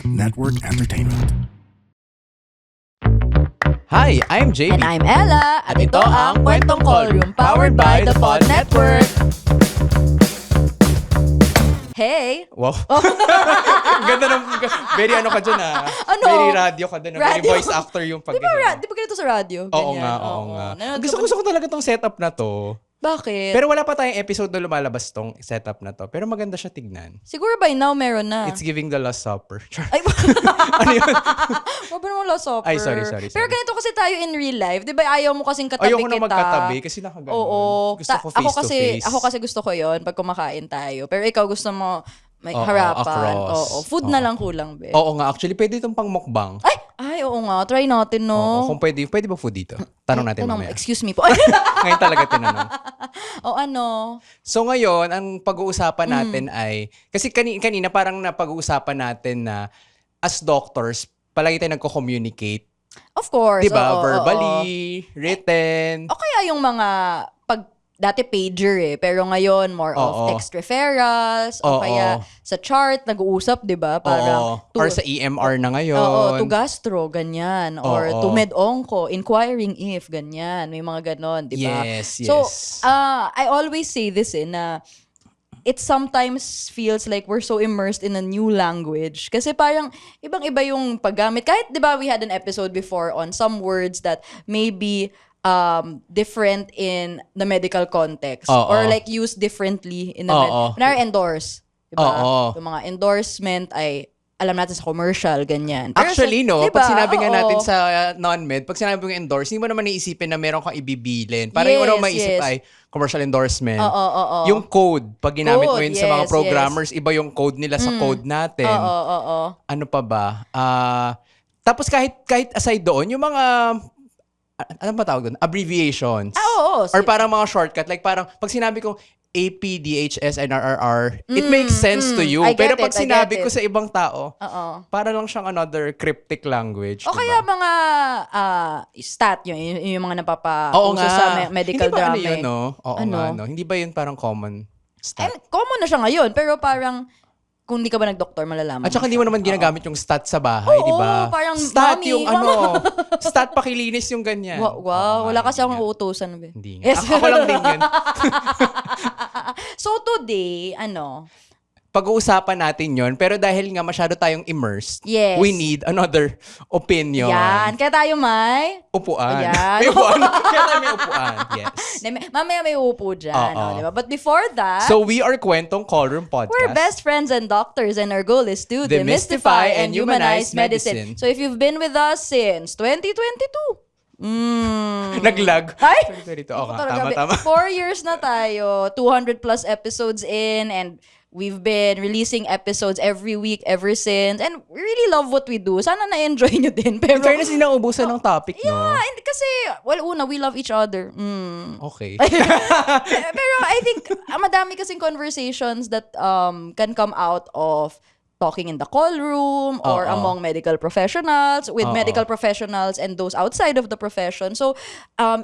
Network Entertainment. Hi, I'm JB. And I'm Ella. At ito ang Kwentong Callroom, powered by the Pod Network. Hey! Wow. Ganda ng... Very ano ka dyan Ano? Very radio ka dyan. Very Radio? voice actor yung pag Di ba ganito sa radio? Oo Ganyan. nga. Nanonood Gusto ko talaga tong setup na to. Bakit? Pero wala pa tayong episode na lumalabas tong setup na to. Pero maganda siya tignan. Siguro by now meron na. It's giving the Last Supper. Ay, Ano yun? wag ba naman Last Supper? Ay, sorry. Pero ganito kasi tayo in real life. Di ba ayaw mo kasing katabi Ayoko kita? na magkatabi kasi nakaganon. Oo. Gusto ko face to face. Ako kasi gusto ko yon pag kumakain tayo. Pero ikaw gusto mo may Oo, harapan. across. Oo. Food na lang kulang, be. Oo nga. Actually, pwede itong pang mukbang. Ay, oo nga. Try natin, no? Oo, kung pwede ba food dito? Tanong natin mamaya. Excuse me po. Ngayon talaga tinanong. O ano? So ngayon, ang pag-uusapan natin ay, kasi kanina parang napag-uusapan natin na as doctors, palagi tayo nagko-communicate. Of course. Diba? Oo, Verbally, written. O kaya yung mga, dati pager pero ngayon more of text referrals, o kaya sa chart, nag-uusap, diba? Parang, Or sa EMR na ngayon. Oo, to gastro, ganyan. Or to med-onco, inquiring if, ganyan. May mga ganon, diba? Yes. So, I always say this na it sometimes feels like we're so immersed in a new language. Kasi parang ibang-iba yung paggamit. Kahit, di ba, we had an episode before on some words that maybe different in the medical context. Or like used differently in the Kunwari, endorse. Diba? Yung mga endorsement ay alam natin sa commercial, ganyan. Pero actually, no, diba? pag sinabi nga natin sa non-med, pag sinabi mo endorse, hindi mo naman iisipin na meron kang ibibilin. Parang yung ano maisip ay commercial endorsement. Yung code, pag ginamit mo yun sa mga programmers, iba yung code nila sa code natin. Ano pa ba? Tapos kahit aside doon, yung mga ano ba tawag doon? Abbreviations. Or parang mga shortcut. Like parang, pag sinabi ko, AP, DHS, NRRR, it makes sense to you. Pero pag sinabi ko sa ibang tao, para lang siyang another cryptic language. O diba? kaya mga stat, yung mga napapauso sa medical drama. Hindi ba ano yun, no? Oo nga, no? Hindi ba yun parang common stat? Common na siya ngayon, pero parang kung hindi ka ba nag-doktor, malalaman. At saka hindi mo naman ginagamit yung stat sa bahay, di ba? Parang stat mommy, yung stat pakilinis yung ganyan. Wow, wala kasi akong uutusan. Hindi nga. Ako lang din yun. So today, pag-uusapan natin yon, pero dahil nga masyado tayong immersed, we need another opinion. Yan. Kaya tayo may upuan. Yan. May upuan. Kaya tayo may upuan. Yes. Mamaya may upo dyan. Diba? But before that, so we are Kwentong Callroom Podcast. We're best friends and doctors, and our goal is to demystify and humanize medicine. So if you've been with us since 2022, naglag. Ay! Tama. 4 years na tayo, 200 plus episodes in, and we've been releasing episodes every week ever since. And we really love what we do. Sana na-enjoy nyo din. Pero, in fairness, nauubusan ng topic, no? Yeah, kasi, we love each other. Okay. Pero I think, madami kasing conversations that can come out of talking in the call room or among medical professionals, with medical professionals and those outside of the profession. So,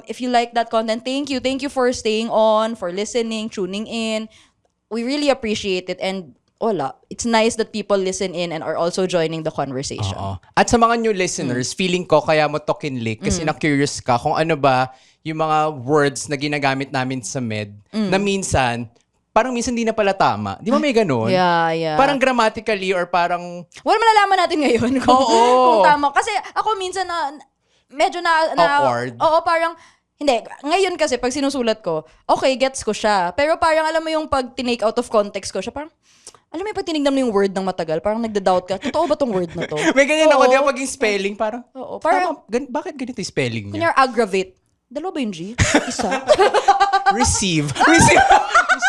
if you like that content, thank you. Thank you for staying on, for listening, tuning in. We really appreciate it, and it's nice that people listen in and are also joining the conversation. At sa mga new listeners, feeling ko kaya mo to kinlik kasi na-curious ka kung ano ba yung mga words na ginagamit namin sa med na minsan di na pala tama. Di ba may ganun? Yeah. Parang grammatically or parang... Well, malalaman natin ngayon kung tama. Kasi ako minsan medyo awkward. Parang... Hindi, ngayon kasi pag sinusulat ko, okay, gets ko siya. Pero parang alam mo yung pag tinake out of context ko siya, parang, alam mo yung pag tinignan mo yung word ng matagal, parang nagda-doubt ka, totoo ba tong word na to? May ganyan ako, di ba pag yung spelling, parang, parang bakit ganito yung spelling niya? Kunyar, aggravate. Dalawa ba yung G? Isa? Receive.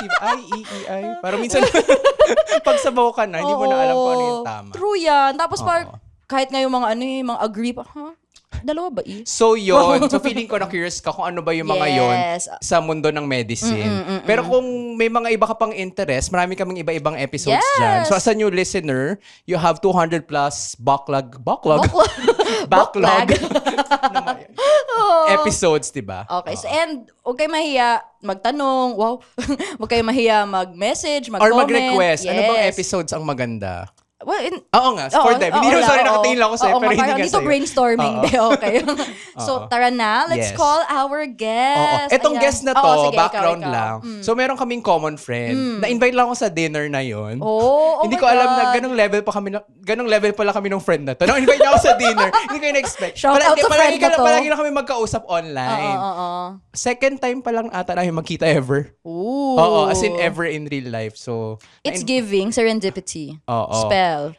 I-E-E-I. Parang minsan, pag sabaw ka na, hindi mo na alam kung ano yung tama. True yan. Tapos parang, kahit nga yung mga mga agree pa, dalawa ba So yun. So feeling ko na curious ka kung ano ba yung mga yun sa mundo ng medicine. Pero kung may mga iba ka pang interest, marami kaming iba-ibang episodes dyan. So as a new listener, you have 200 plus backlog episodes, diba? Okay. So, and huwag kayo mahiya magtanong. Wow. Huwag kayo mahiya mag-message, mag-comment. Or mag-request. Ano bang episodes ang maganda? Well, Oo nga, for them. Hindi naman, sorry, nakatingin lang ako sa'yo, pero hindi nga dito sa'yo. brainstorming. Okay. So, tara na. Let's Yes. call our guest. Etong Ayan. guest na to, Sige, background ikaw. lang. So, meron kaming common friend. Na-invite lang ako sa dinner na yon. Oh Hindi my ko alam na God. ganong level pala kami ng friend na to. Na-invite niya ako sa dinner. Hindi ko in-expect. Shout out to friend na to. Palagi lang kami magkausap online. Second time pa lang ata namin magkita ever. Ooh. Oo, as in ever in real life. So, It's giving serendipity. Oo. Spell.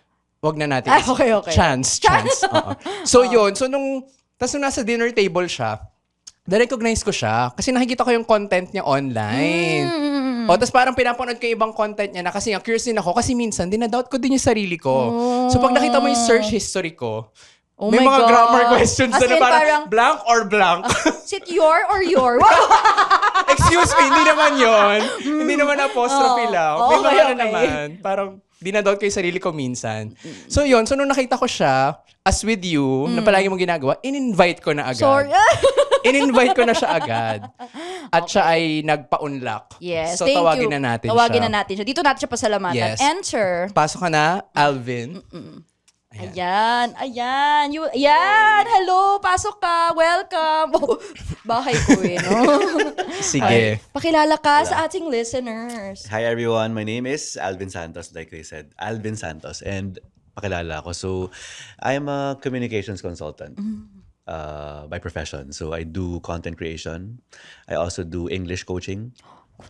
wag na natin. Okay. Chance. Oo. So, yun. So, nung nasa dinner table siya, na-recognize ko siya kasi nakikita ko yung content niya online. Tapos parang pinapanood ko yung ibang content niya na kasi nga curious din ako kasi minsan dinadoubt ko din yung sarili ko. So pag nakita mo yung search history ko, may my mga God. grammar questions As na in, parang blank or blank. Is it your or your? Excuse me, hindi naman yon. Hindi naman apostrophe lang. May mga okay. naman. Parang dinadoubt ko yung sarili ko minsan. So yun, so nung nakita ko siya, as with you, na palagi mong ginagawa, in-invite ko na agad. Sorry. In-invite ko na siya agad. At siya ay nagpa-unlock. Yes, So thank tawagin you. na natin Tawagin siya. na natin siya. Dito natin siya pasalamatan. Yes. Enter. Pasok ka na, Alvin. Ayan. Ayan. Hello. Pasok ka. Welcome. Oh, bahay ko no? Sige. Pakilala ka sa ating listeners. Hi everyone, my name is Alvin Santos, like they said. Alvin Santos. And pakilala ako. So, I'm a communications consultant by profession. So, I do content creation. I also do English coaching.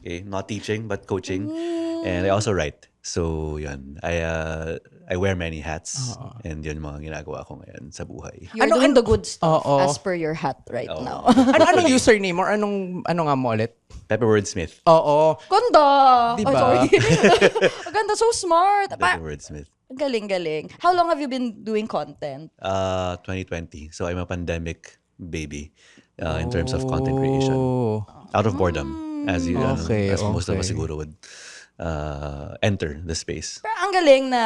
Okay, not teaching, but coaching. And I also write. So, yun. I wear many hats. And yun mga ginagawa ko ngayon sa buhay. You're doing the good stuff Oo. as per your hat right now. Anong username or ano nga mo ulit? Pepperword Smith. Oo. Ganda. Diba? Oh, sorry. Ganda, so smart. Pepperword Smith. Galing. How long have you been doing content? 2020. So, I'm a pandemic baby in terms of content creation. Out of boredom, as most of us siguro would enter the space. Pero ang galing na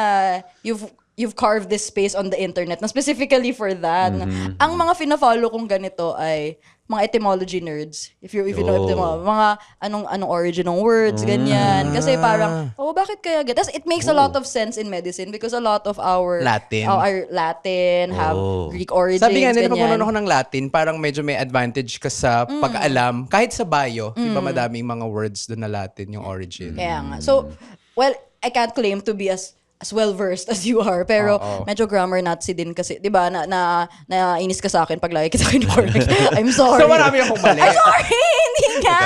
you've carved this space on the internet na specifically for that. Ang mga fina-follow kong ganito ay mga etymology nerds. If you know etymology, mga anong origin ng words, ganyan. Kasi parang, bakit kaya ganyan? Tapos it makes a lot of sense in medicine because a lot of our Latin have Greek origins, Sabi nga nila, ganyan. kung ako ng Latin, parang medyo may advantage ka sa pag-alam. Kahit sa bio, di ba madaming mga words doon na Latin yung origin. Kaya nga. So, well, I can't claim to be as well-versed as you are. Pero medyo grammar Nazi din kasi. Di ba? Nainis ka sa akin pag lagi kita kinukorek. I'm sorry. So marami akong mali. I'm sorry! Hindi nga!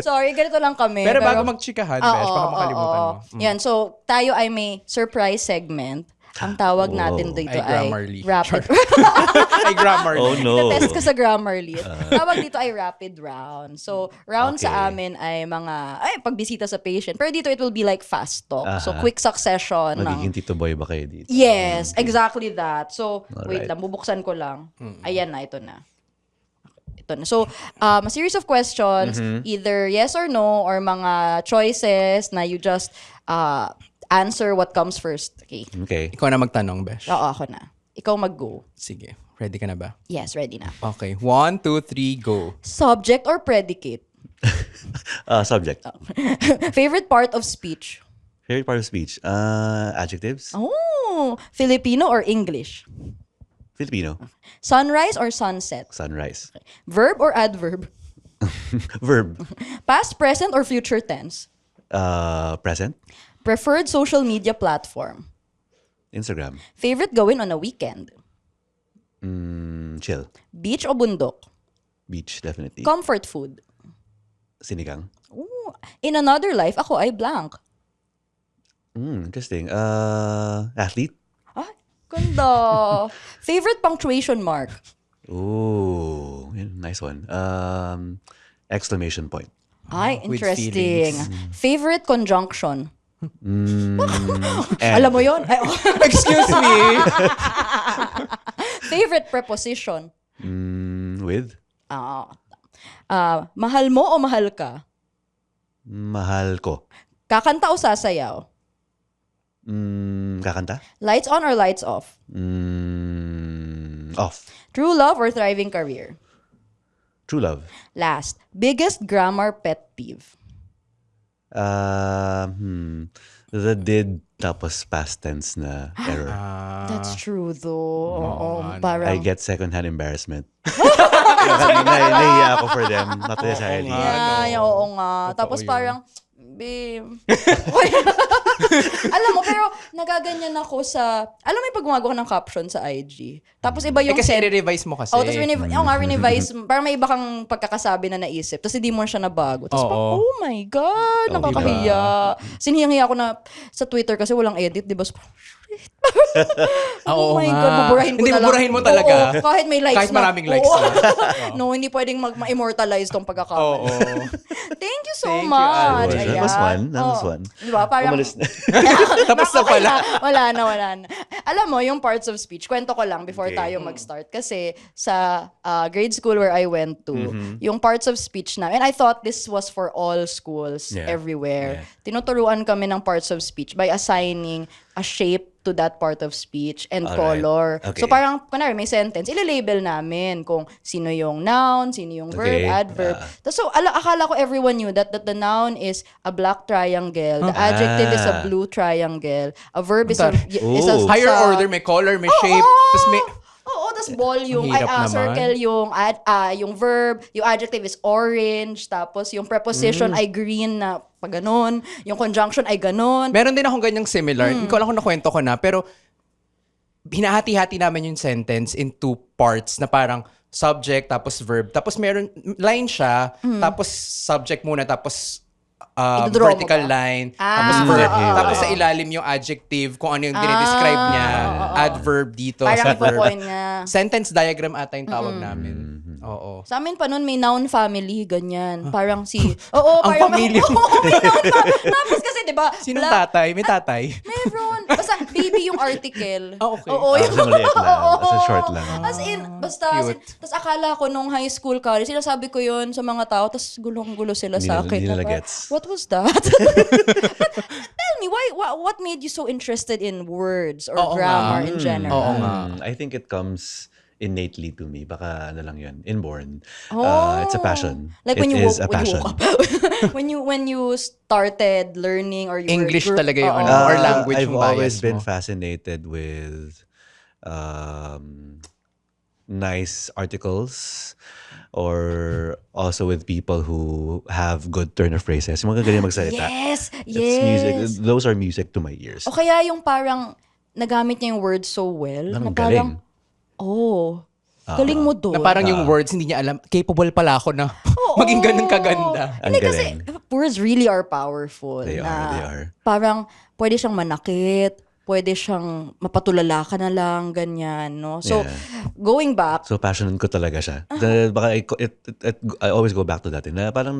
Sorry, ganito lang kami. Pero bago magchikahan, Besh, baka makalimutan mo. Yan, so tayo ay may surprise segment. Ang tawag natin dito Ay, ay Grammarly. rapid. Ay, grammar. Oh no. Test ka sa Grammarly. Tawag dito ay rapid round. So, round sa amin ay pagbisita sa patient. Pero dito it will be like fast talk. So, quick succession. Magiging Tito Boy ba kayo dito? Yes, exactly that. So, wait Alright. lang, bubuksan ko lang. Ayan na, ito na. So, a series of questions, either yes or no, or mga choices na you just answer what comes first. Okay. Okay. Ikaw na magtanong, Besh. Oo, ako na. Ikaw mag-go. Sige. Ready ka na ba? Yes, ready na. Okay. 1, 2, 3, go. Subject or predicate? Subject. Favorite part of speech? Favorite part of speech? Adjectives? Oh, Filipino or English? Filipino. Sunrise or sunset? Sunrise. Verb or adverb? Verb. Past, present or future tense? Present. Preferred social media platform? Instagram. Favorite gawin on a weekend? Chill. Beach o bundok? Beach, definitely. Comfort food? Sinigang. Ooh, in another life, ako ay blank. Interesting. Athlete. Ay, ganda. Favorite punctuation mark? Ooh, nice one. Exclamation point. Ay, With interesting. Favorite conjunction? And Alam mo yun? Ay, Excuse me. favorite preposition? with Mahal mo o mahal ka? mahal ko. Kakanta o sasayaw? Kakanta? Lights on or lights off? Off. True love or thriving career? True love. Last, biggest grammar pet peeve? The did tapos past tense na error. That's true though. Oo, I parang... get secondhand embarrassment. Nahiya ako for them, not necessarily. Yeah, oo nga. Totoo Tapos yun. parang, babe. Alam mo, pero nagaganyan ako sa, alam mo yung pag gumagawa ng caption sa IG. Tapos iba yung... kasi i-revise mo kasi. Oh, tapos revise, parang may iba kang pagkakasabi na naisip. Tapos hindi mo siya nabago. Tapos parang, oh my God, nakakahiya. Sinihiyang-hiya ako na sa Twitter kasi walang edit, di ba? So, oh my God, buburahin ko Hindi, na lang. buburahin mo talaga. Oo, kahit may likes Kahit maraming likes Oo. na. No, hindi pwedeng ma-immortalize tong pagkakamali. Oo. Thank you so Thank you, much. Alwin. That was Ayan. fun. That was Oo. fun. Diba? Parang, Umalis na. Tapos na pala. wala na. Alam mo, yung parts of speech, kwento ko lang before Okay. tayo mag-start. Kasi sa grade school where I went to, yung parts of speech na, and I thought this was for all schools Yeah. everywhere. Yeah. Tinuturuan kami ng parts of speech by assigning a shape to that part of speech and Alright. color. Okay. So parang, kunwari may sentence, ililabel namin kung sino yung noun, sino yung verb, Okay. adverb. So akala ko everyone knew that the noun is a black triangle, the adjective is a blue triangle, a verb is a Oh. Higher sa- order, may color, may shape. Oo! Tapos may... Oo, tas volume, Ang hirap naman. circle yung verb, yung adjective is orange, tapos yung preposition ay green na pag ganun, yung conjunction ay ganun. Meron din akong ganyang similar. Hindi ko alam kung nakwento ko na, pero hinahati-hati namin yung sentence in two parts na parang subject, tapos verb. Tapos meron, line siya, tapos subject muna, tapos Idodraw mo vertical ba? line, tapos verb. Tapos sa ilalim yung adjective, kung ano yung dinidescribe niya, adverb dito Parang sa verb. ipo-point niya. Sentence diagram ata yung tawag namin. Oo. Sa amin pa nun, may noun family, ganyan. Parang Oo, Ang parang pamilya. Oo, may noun Tapos kasi, di ba? Sinong tatay? May tatay? Meron. Basta, baby yung article. Ah, okay. Oo, Kasi maliit lang. Kasi short lang. As in, basta, Cute. tas akala ko nung high school college, sinasabi ko yun sa mga tao, tas gulong-gulo sila sa akin. Hindi nila Na parang, gets. what was that? Tell me, what made you so interested in words or Oo grammar nga. in general? Oo nga. I think it comes innately to me. Baka ano lang yun, inborn. Oh. It's a passion. Like It when you is woke, a when you passion. woke up. when you started learning or you English were, talaga yung Oo. ano, or language I've yung bias always been mo. fascinated with nice articles or also with people who have good turn of phrases. Yung mga galing magsalita. Yes, It's music. yes. Those are music to my ears. O kaya yung parang nagamit niya yung words so well. Ang na parang, galing mo doon. Na parang yung words, hindi niya alam, capable pala ako na maging ganun kaganda. Hindi Ang kasi, words really are powerful. They are. Parang, pwede siyang manakit, pwede siyang mapatulala ka na lang, ganyan, no? So, going back, So passionate ko talaga siya. Baka I always go back to that. Na parang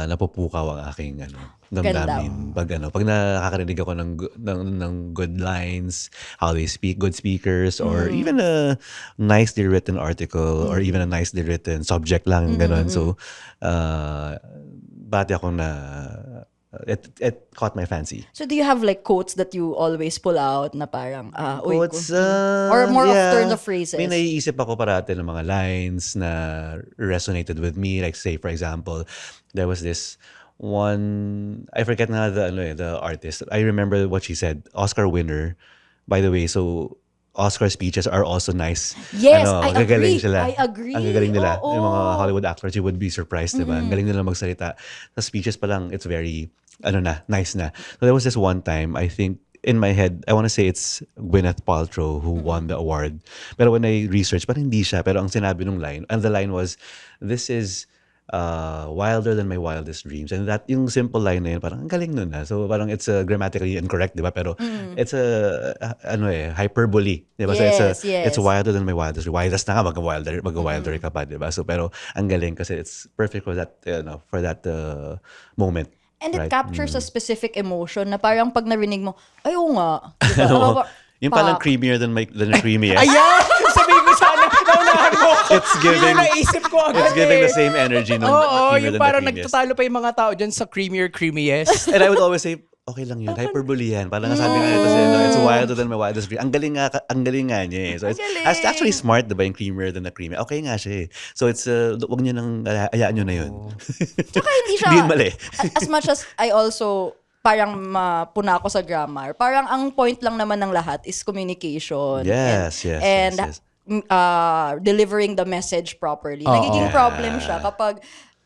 napupukaw ang aking damdamin. Pag nakakarinig ako ng good lines, how they speak, good speakers, or even a nicely written article, or even a nicely written subject lang, ganun. So, bati ako na it caught my fancy. so do you have like quotes that you always pull out na parang, Quotes, or more of turns of phrases? May naiisip ako parati ng mga lines na resonated with me. Like say, for example, there was this one, I forget na the artist. I remember what she said. Oscar winner. By the way, so Oscar speeches are also nice. Yes, I gagaling agree. sila. I agree. Ang gagaling nila. Oo. Yung mga Hollywood actors, you would be surprised, diba? Ang galing nila magsalita. Sa speeches pa lang, it's very, nice na. So there was this one time, I think, in my head, I want to say it's Gwyneth Paltrow who won the award. Pero when I researched, parang hindi siya. Pero ang sinabi nung line, and the line was, this is wilder than my wildest dreams. And that, yung simple line na yun, parang ang galing nun na. So parang it's grammatically incorrect, di ba? Pero it's hyperbole. Di ba? So it's wilder than my wildest dreams. Wildest na nga, mag-wilder ka pa, di ba? So pero ang galing kasi it's perfect for that, moment. And it Right? captures a specific emotion na parang pag narinig mo, ay, oo nga. Diba? Yung palang creamier than the creamiest. Ayan! Sabihin ko sana, naunahan mo ko. It's giving- Yun ang naisip ko agad It's giving the same energy nung Oo, creamier yung than the parang creamiest. nagtatalo pa yung mga tao dyan sa creamiest. And I would always say, okay lang yun. Hyperbole yan. Parang sabi nga ito it's wilder than my wildest dream. Ang galing nga niya eh. So it's actually smart, diba? Yung creamier than the creamy. Okay nga siya eh. So it's, wag niyo nang, hayaan nyo na yun. Tsaka hindi siya, Hindi yun mali. as much as I also parang mapuna ako sa grammar. Parang ang point lang naman ng lahat is communication. Yes, yes, and yes, delivering the message properly. Oo. Nagiging problem siya kapag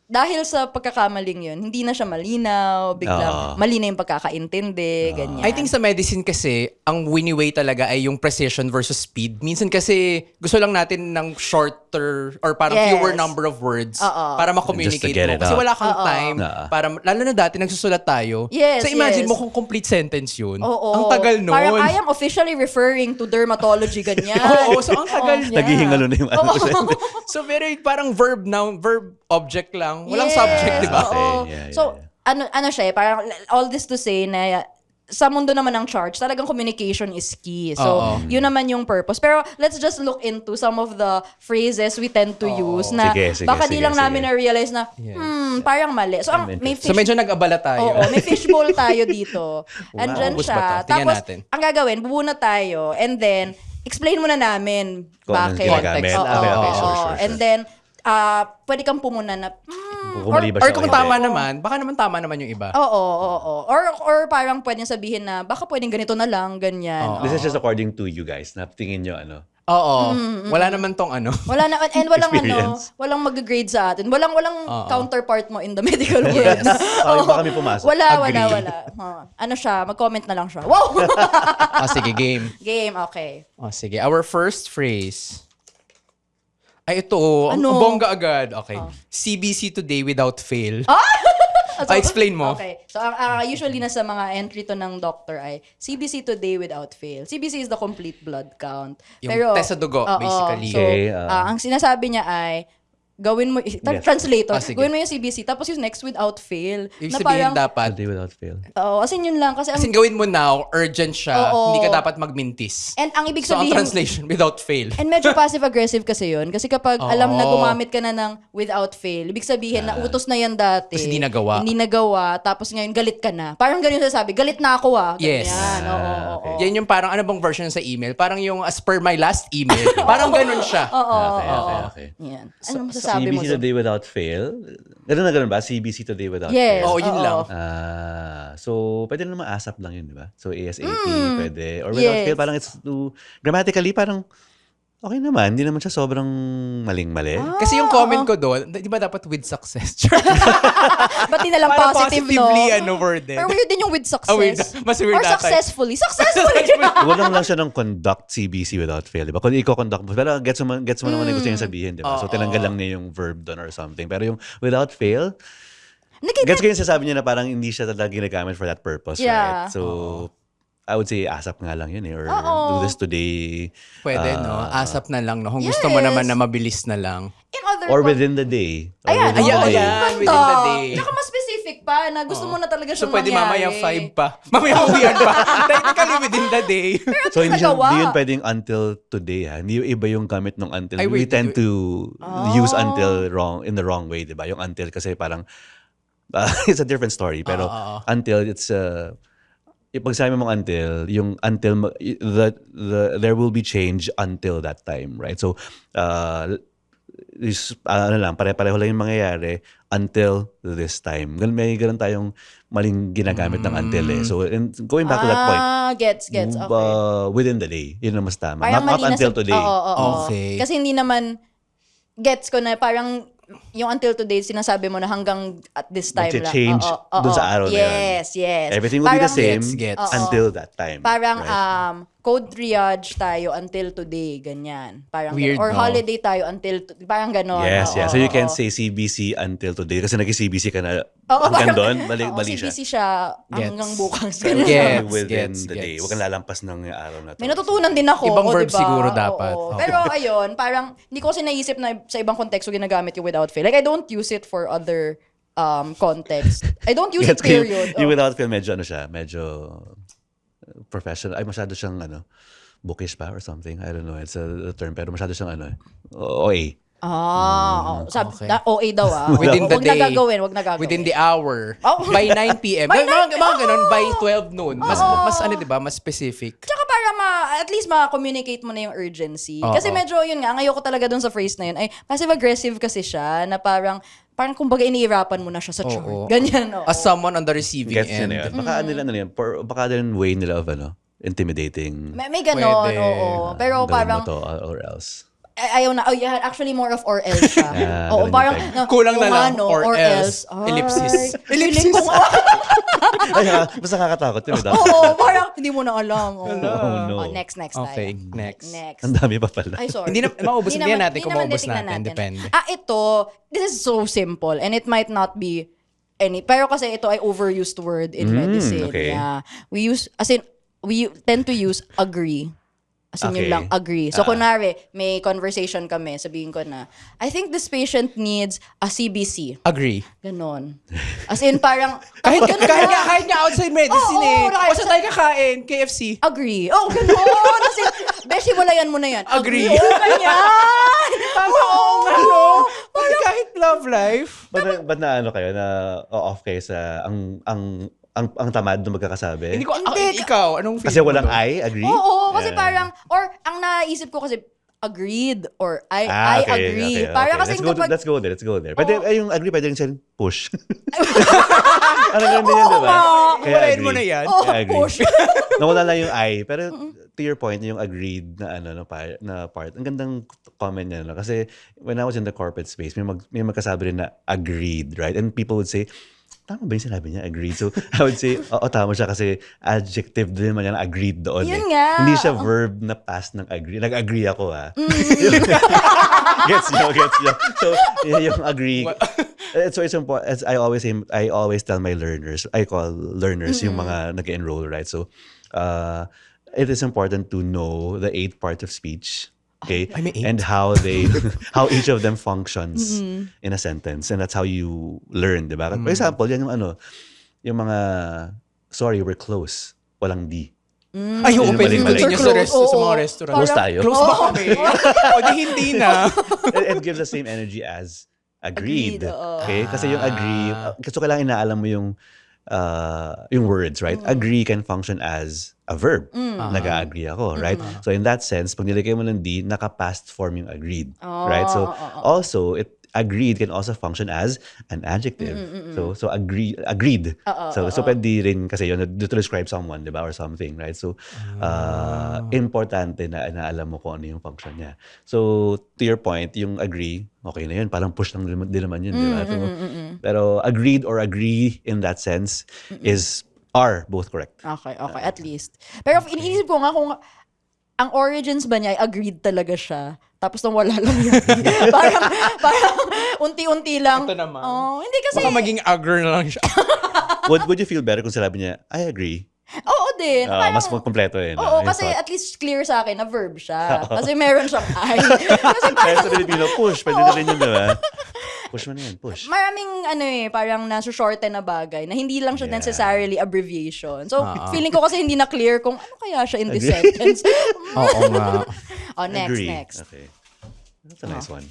dahil sa pagkakamaling yun, hindi na siya malinaw, biglang mali na yung pagkakaintindi, ganyan. I think sa medicine kasi, ang wini-weigh talaga ay yung precision versus speed. Minsan kasi, gusto lang natin ng shorter or parang Yes. fewer number of words para Just ma-communicate to get mo. it Kasi out. wala kang time. Para, lalo na dati, nagsusulat tayo. Yes, So imagine yes. mo kung complete sentence yun. Oo. Ang tagal nun. Parang I am officially referring to dermatology, ganyan. Oo, so ang tagal niya. Naghihingalo na yung ano ko siya. So very parang verb object lang. Walang subject, di ba? Oo. Yeah, yeah, So, yeah. ano siya, parang all this to say na sa mundo naman ng charge, talagang communication is key. So, yun naman yung purpose. Pero let's just look into some of the phrases we tend to use na Sige, baka di sige, lang namin sige. na-realize na, parang mali. So, may So medyo nag-abala tayo. Oo, may fishbowl tayo dito. Andyan Ubus siya. ba to? Tingnan Tapos, natin. ang gagawin, bubuna tayo and then, explain muna namin Kung anong bakit. ginagamit. Oo, Okay, okay, oo, sure. And then, pwede kang pumuna na, Kung mali ba Or siya kung o hindi. tama naman, baka naman tama naman yung iba. oo. Or parang pwedeng sabihin na, baka pwedeng ganito na lang, ganyan. This is just according to you guys. Na tingin nyo ano. Oo. Wala naman tong ano. Wala na, and walang Experience. walang mag-grade sa atin. Walang counterpart mo in the medical world. Sorry, baka may pumasok. Wala. Agree. Ano siya, mag-comment na lang siya. Wow! Sige, game. Game, okay. Sige, our first phrase. Ay, ito. Ano? Ang bongga agad. Okay. CBC today without fail. Explain mo. Okay. So, usually nasa mga entry to ng doctor ay CBC today without fail. CBC is the complete blood count. Yung Pero, test sa dugo, oo. basically. So, Okay, ang sinasabi niya ay, gawin mo, translator, sige. gawin mo yung CBC, tapos yung next without fail. Ibig na sabihin parang, dapat, Day without fail. oo, as in yun lang. Kasi ang, as in gawin mo now, urgent siya, Oo. hindi ka dapat magmintis. and ang ibig So, ang sabihin, translation, without fail. and medyo passive-aggressive kasi yun. Kasi kapag alam na gumamit ka na ng without fail, ibig sabihin na utos na yan dati. Tapos hindi nagawa. Hindi nagawa, tapos ngayon galit ka na. Parang ganun yung sasabi, galit na ako Yes. Ganyan. Oo. Yan yung parang, ano bang version sa email? Parang yung as per my last email. Parang ganun siya. Okay. Yan. Ano masasabi mo CBC doon? today without fail. Ganun na ganun ba? CBC today without Yes. fail. Oo, yun lang. So, pwede naman ASAP lang yun, di ba? So, ASAP, pwede. Or without Yes. fail, parang it's too, grammatically, parang, okay naman. Hindi naman siya sobrang maling-mali. Kasi yung comment ko doon, di ba dapat with success? Ba't di na lang Para positive, no? positively, worded. Or weird din yung with success. weird. Mas weird Or ata. successfully. Successfully! Walang lang siya ng conduct CBC without fail, di ba? Kung i-conduct mo, pero gets mo naman yung gusto niya sabihin, di ba? So, tinanggal lang niya yung verb doon or something. Pero yung without fail, gets ko yung sasabi niya na parang hindi siya talaga ginagamit for that purpose, Yeah. right? So, I would say ASAP nga lang yun eh. Or do this today. Pwede, no? ASAP na lang, no? Kung gusto mo naman na mabilis na lang. In other Or within the day. Or Ayan, within the day. within the day. Tsaka mas specific pa na gusto mo na talaga So, siyang pwede mangyari. mamaya 5 pa. Mamaya uwian pa. Technically, within the day. So, hindi nagawa. yun pwedeng until today, ha? Hindi yung iba yung gamit ng until. Ay, We wait, tend to use until in the wrong way, di ba? Yung until kasi parang, it's a different story. Pero until, it's pag sabi mong until, yung until, there will be change until that time, right? So, pare-pareho lang yung mangyayari until this time. May ganun tayong maling ginagamit ng until eh. So, going back to that point, Gets. Okay. within the day, yun ang mas tama. Parang Not mali na until sa- today. Oo. Okay. Kasi hindi naman, gets ko na parang, yung until today, sinasabi mo na hanggang at this time lang. Mag-change Oo. dun sa araw na yun. Yes. Everything will be the same Gets. until that time. Parang right? code triage tayo until today, ganyan. Parang Weird, or no? holiday tayo until parang ganon. Yes, Oo, yes. So you oo, can't oo. say CBC until today kasi nag-CBC ka na Oo, hanggang parang- doon. Mali oo, siya. CBC siya hanggang bukas. Pero Gets, within gets, the day. gets. Huwag kang lalampas ng araw na to. May natutunan din ako. Ibang verb diba? siguro dapat. Oo. Oo. Pero ayun, parang hindi ko kasi naisip na sa ibang konteksto ginagamit yung without fail. Like I don't use it for other context. I don't use it Gets ko period. yung without fail, medyo professional. Ay, masyado siyang bookish pa or something. I don't know. It's a term. Pero masyado siyang OA. Sabi, okay. OA daw Within the Wag day. na gagawin, wag na gagawin. Within the hour. Oh. By 9 p.m. By Mga ganun, by 12 noon. Mas diba? Mas specific. Tsaka para at least ma-communicate mo na yung urgency. Oo. Kasi medyo, yun nga, ang ayoko talaga dun sa phrase na yun, ay passive-aggressive kasi siya, na parang, parang kumbaga iniirapan mo na siya sa chart. Oo. Ganyan, oo. As someone on the receiving Gets end. nila yun. Baka nila, baka din way nila of, intimidating. May ganon, Pwede. oo. Pero Gawin parang, mo to or else. ayaw na, yeah, actually more of or else siya. Oo, ganun parang, yung Kulang na oo lang, nga, no, or else. Ay, Ellipsis. feeling ko nga. Ay, basta nakakatakot yun. Oo, parang hindi mo na alam. Oo. Oh, no. Next Okay, tayo. next. Ang dami pa pala. Ay, sorry. Hindi na, maubos Hindi hindi natin hindi kung naman maubos titignan natin. Depende. Ito, this is so simple and it might not be pero kasi ito ay overused word in medicine. okay. Yeah. We tend to use agree. As in yun Okay. lang, agree. So, kunwari, may conversation kami, sabihin ko na, I think this patient needs a CBC. Agree. Ganon. As in, parang, Kahit, ganun kahit, na. kahit nga outside medicine Oo, eh. O sa tayo kakain, KFC. Agree. Oh, ganon. As in, beshi, walayan mo na yan. Agree. Oh, ganyan. Tama, oo nga, no? Kahit love life. Ba't na ano kayo, na off kayo sa, ang tamad na magkakasabi? Hindi ko, Hindi. ikaw, anong feel Kasi mo walang doon? I, agree? Oo, kasi Yeah. parang, or ang naisip ko kasi, agreed, or I Okay, agree. okay, Para okay. kasi Let's go there. Pwede, yung agree, pwede rin siya push. Ano ganun din yun, Oo di ba? nga. Kaya Walain agree. mo na yan. Oh, Kaya agree. push. Nawala lang yung I. Pero to your point, yung agreed na part. Ang gandang comment niya. No? Kasi when I was in the corporate space, may magkasabi rin na agreed, right? And people would say, tama ba yung sinabi niya? Agreed. So I would say, oo, tama siya kasi adjective din naman yan, agreed doon. Yun nga. Hindi siya verb na past ng agree. Nag-agree ako, ha? Gets nyo. So, yun yung agree. So it's important. As I always say, I always tell my learners, I call learners yung mga nag-enroll, right? So, it is important to know the 8 parts of speech. Okay, Ay, may 8? and how how each of them functions in a sentence, and that's how you learn, diba? For example, yan yung mga sorry, we're close, walang D. Ay, oo, Yun yung pwede mali-mali. ko sa Oo. mga restaurant. Close tayo. Close ba kami? O di hindi na. It gives the same energy as agreed. Agreed, oo. Okay? Kasi yung agree, kasi kailangan inaalam mo yung words, right? Agree can function as a verb. Nag-agree ako, right? So in that sense, pag nilagay mo ng D, naka-past form yung agreed. Right? So also, agreed can also function as an adjective. So agreed. So pwede rin kasi yun to describe someone, di ba? Or something, right? So importante na alam mo kung ano yung function niya. So to your point, yung agree, okay na yun. Parang push lang din naman yun, di ba? So, pero agreed or agree in that sense are both correct. Okay, at least. Pero iniisip ko nga kung ang origins ba niya ay agreed talaga siya. Tapos nang wala lang yun. parang unti-unti lang. Ito naman. Oh, hindi kasi. Baka maging agger na lang siya. Would you feel better kung sinabi niya, I agree? Oo din. Parang- Mas kompleto eh. Oo, I kasi thought. at least clear sa akin na verb siya. Kasi meron siyang I. Kasi Kaya sa Filipino, push. Pwede na rin yun, di ba? Push mo na yan, push. maraming parang nasa-shorten na bagay na hindi lang siya Yeah. necessarily abbreviation. So, feeling ko kasi hindi na clear kung ano kaya siya in this sentence. Oo nga. Oh, next. Okay. That's a nice one.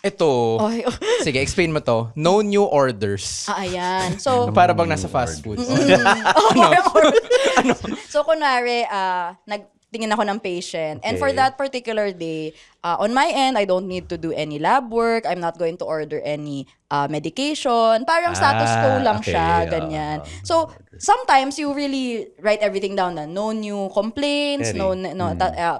Ito. Okay. Sige, explain mo to. No new orders. Ayan. So, Para bang nasa fast food. So, kunwari, nagtingin ako ng patient. And for Okay. that particular day, on my end, I don't need to do any lab work. I'm not going to order any medication. Parang status quo lang okay. siya, ganyan. So, sometimes you really write everything down na no new complaints,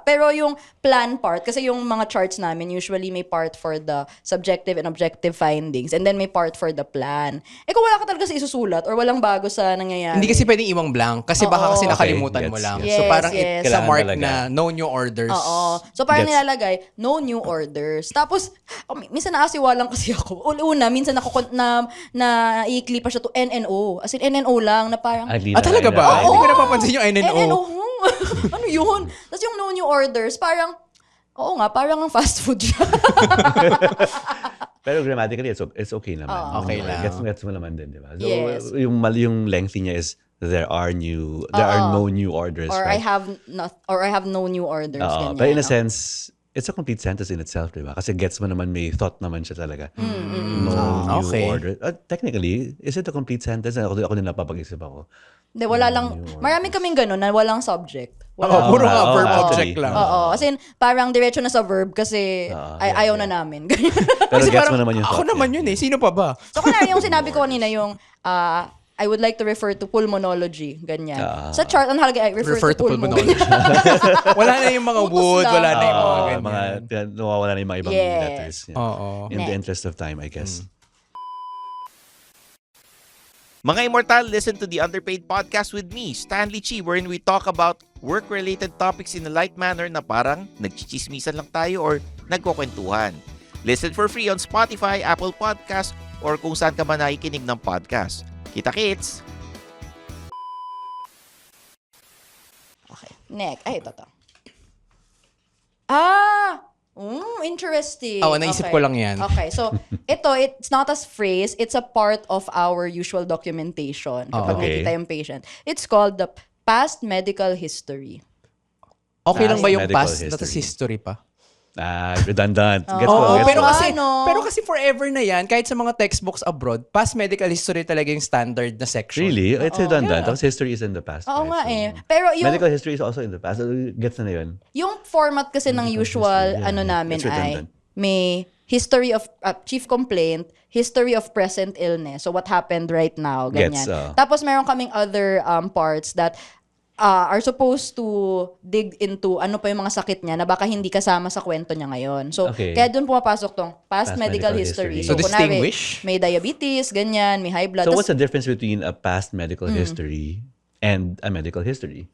pero yung plan part, kasi yung mga charts namin, usually may part for the subjective and objective findings, and then may part for the plan. Kung wala ka talaga sa isusulat or walang bago sa nangyayari. Hindi kasi pwedeng iwang blank. Kasi baka kasi nakalimutan mo Gets, lang. gets. So parang Yes. sa Kailangan mark talaga. na no new orders. Oo. So, parang Gets. nilalagay, no new orders. Tapos, minsan nakasiwalang kasi ako. Una, minsan na ikli pa siya to NNO. As in, NNO lang, na parang, Talaga ba? Oo. Hindi ko napapansin yung NNO. NNO. Ano yun? Tapos yung no new orders, parang, oo nga, parang ang fast food siya. Pero grammatically, it's okay naman. Okay lang. Gets mo naman din, di ba? So, Yes. yung lengthy niya is, there are no new orders, Or right? I have no new orders. Ganyan. But in a sense, it's a complete sentence in itself, di ba? Kasi gets mo naman, may thought naman siya talaga. No new Okay. order. Technically, is it a complete sentence? Ako din napapag-isip ako. Hindi, wala lang. Marami kaming gano'n na walang subject. Puro nga verb actually. object lang. Oo. As in, parang diretso na sa verb kasi ayaw na namin. Pero Kasi gets parang, mo naman yung ako thought naman niya. yun eh. Sino pa ba? So, kunwari yung sinabi ko kanina, yung I would like to refer to pulmonology. Ganyan. Sa chart, ang halaga ay refer to pulmonology. Wala na yung mga Utos wood, lang. wala na yung mga Mga, ganyan. nawawala na yung mga ibang Yes. letters. Yeah. Oo. In the Next. interest of time, I guess. Mga Immortal, listen to the Underpaid Podcast with me, Stanley Chi, wherein we talk about work-related topics in a light manner na parang nagchichismisan lang tayo or nagkukwentuhan. Listen for free on Spotify, Apple Podcast, or kung saan ka man nakikinig ng podcast. Kita-kits! Okay. Next. Ay, ito to. Interesting. Oo, naisip ko lang yan. Okay, so it's not as phrase, it's a part of our usual documentation kapag Okay. nakikita yung patient. It's called the past medical history. Okay lang ba yung Medical past that is history pa? Redundant. Gets Oo, ko, gets pero ko. kasi Ano? pero kasi forever na yan, kahit sa mga textbooks abroad, past medical history talaga yung standard na section. Really? It's redundant. Because history is in the past. Oo right? nga So, eh. Pero yung medical history is also in the past. So, gets na yun. yung format kasi ng usual history, yeah. namin It's ay redundant. may history of chief complaint, history of present illness. So what happened right now, ganyan. Gets, Tapos meron kaming other parts that are supposed to dig into ano pa yung mga sakit niya na baka hindi kasama sa kwento niya ngayon. So, Okay. kaya doon pumapasok tong past Past medical medical history. history. So, kunwari, distinguish? may diabetes, ganyan, may high blood. So, Tas, what's the difference between a past medical history and a medical history?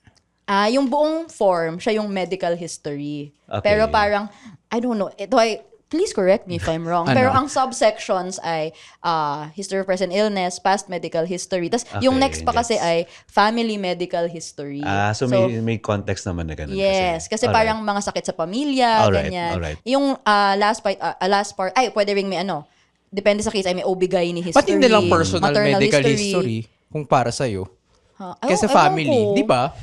yung buong form, siya yung medical history. Okay. Pero parang, I don't know, ito ay, please correct me if I'm wrong. Ano? Pero ang subsections ay history of present illness, past medical history. Tapos yung Okay, next pa kasi gets. ay family medical history. So, may context naman na ganun. Yes, kasi Alright. parang mga sakit sa pamilya, Alright, ganyan. alright. Yung last part, ay, pwede ring may depende sa case, ay may OB-GYN history. Pati nilang personal maternal medical history kung para sa'yo. Kasi Ewan family, ko. di ba?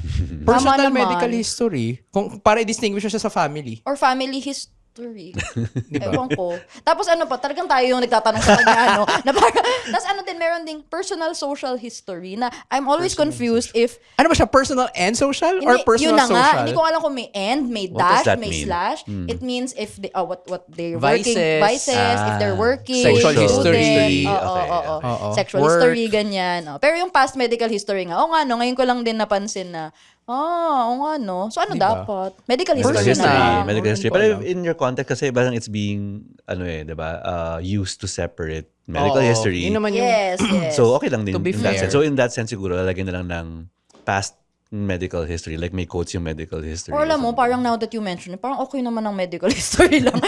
Personal naman. medical history, kung para i-distinguish mo siya sa family. Or family history. Diba? Ewan ko. Tapos ano pa, talagang tayo yung nagtatanong sa kanya, na parang, tapos meron ding personal social history na I'm always confused if, Ano ba siya? Personal and social? Or hindi, personal yun na nga, social? hindi ko alam kung may end, may What does dash, that may mean? slash. It means if they, what they're Vices. working, vices, if they're working, Sexual student, history. oo, Okay, oo. Oo. Sexual Work. history, ganyan. Pero yung past medical history nga, ngayon ko lang din napansin na, So ano Diba? dapat? Medical Medical history history. na. Medical history. Ko Pero alam. in your context kasi parang it's being, diba, used to separate medical Oo. history. Yun naman yung... Yes, yes. So, okay lang din To be in that fair. sense. So, in that sense, siguro, lalagyan na lang ng past medical history. Like, may quotes yung medical history. Or alam mo, parang now that you mention it, parang okay naman ang medical history lang.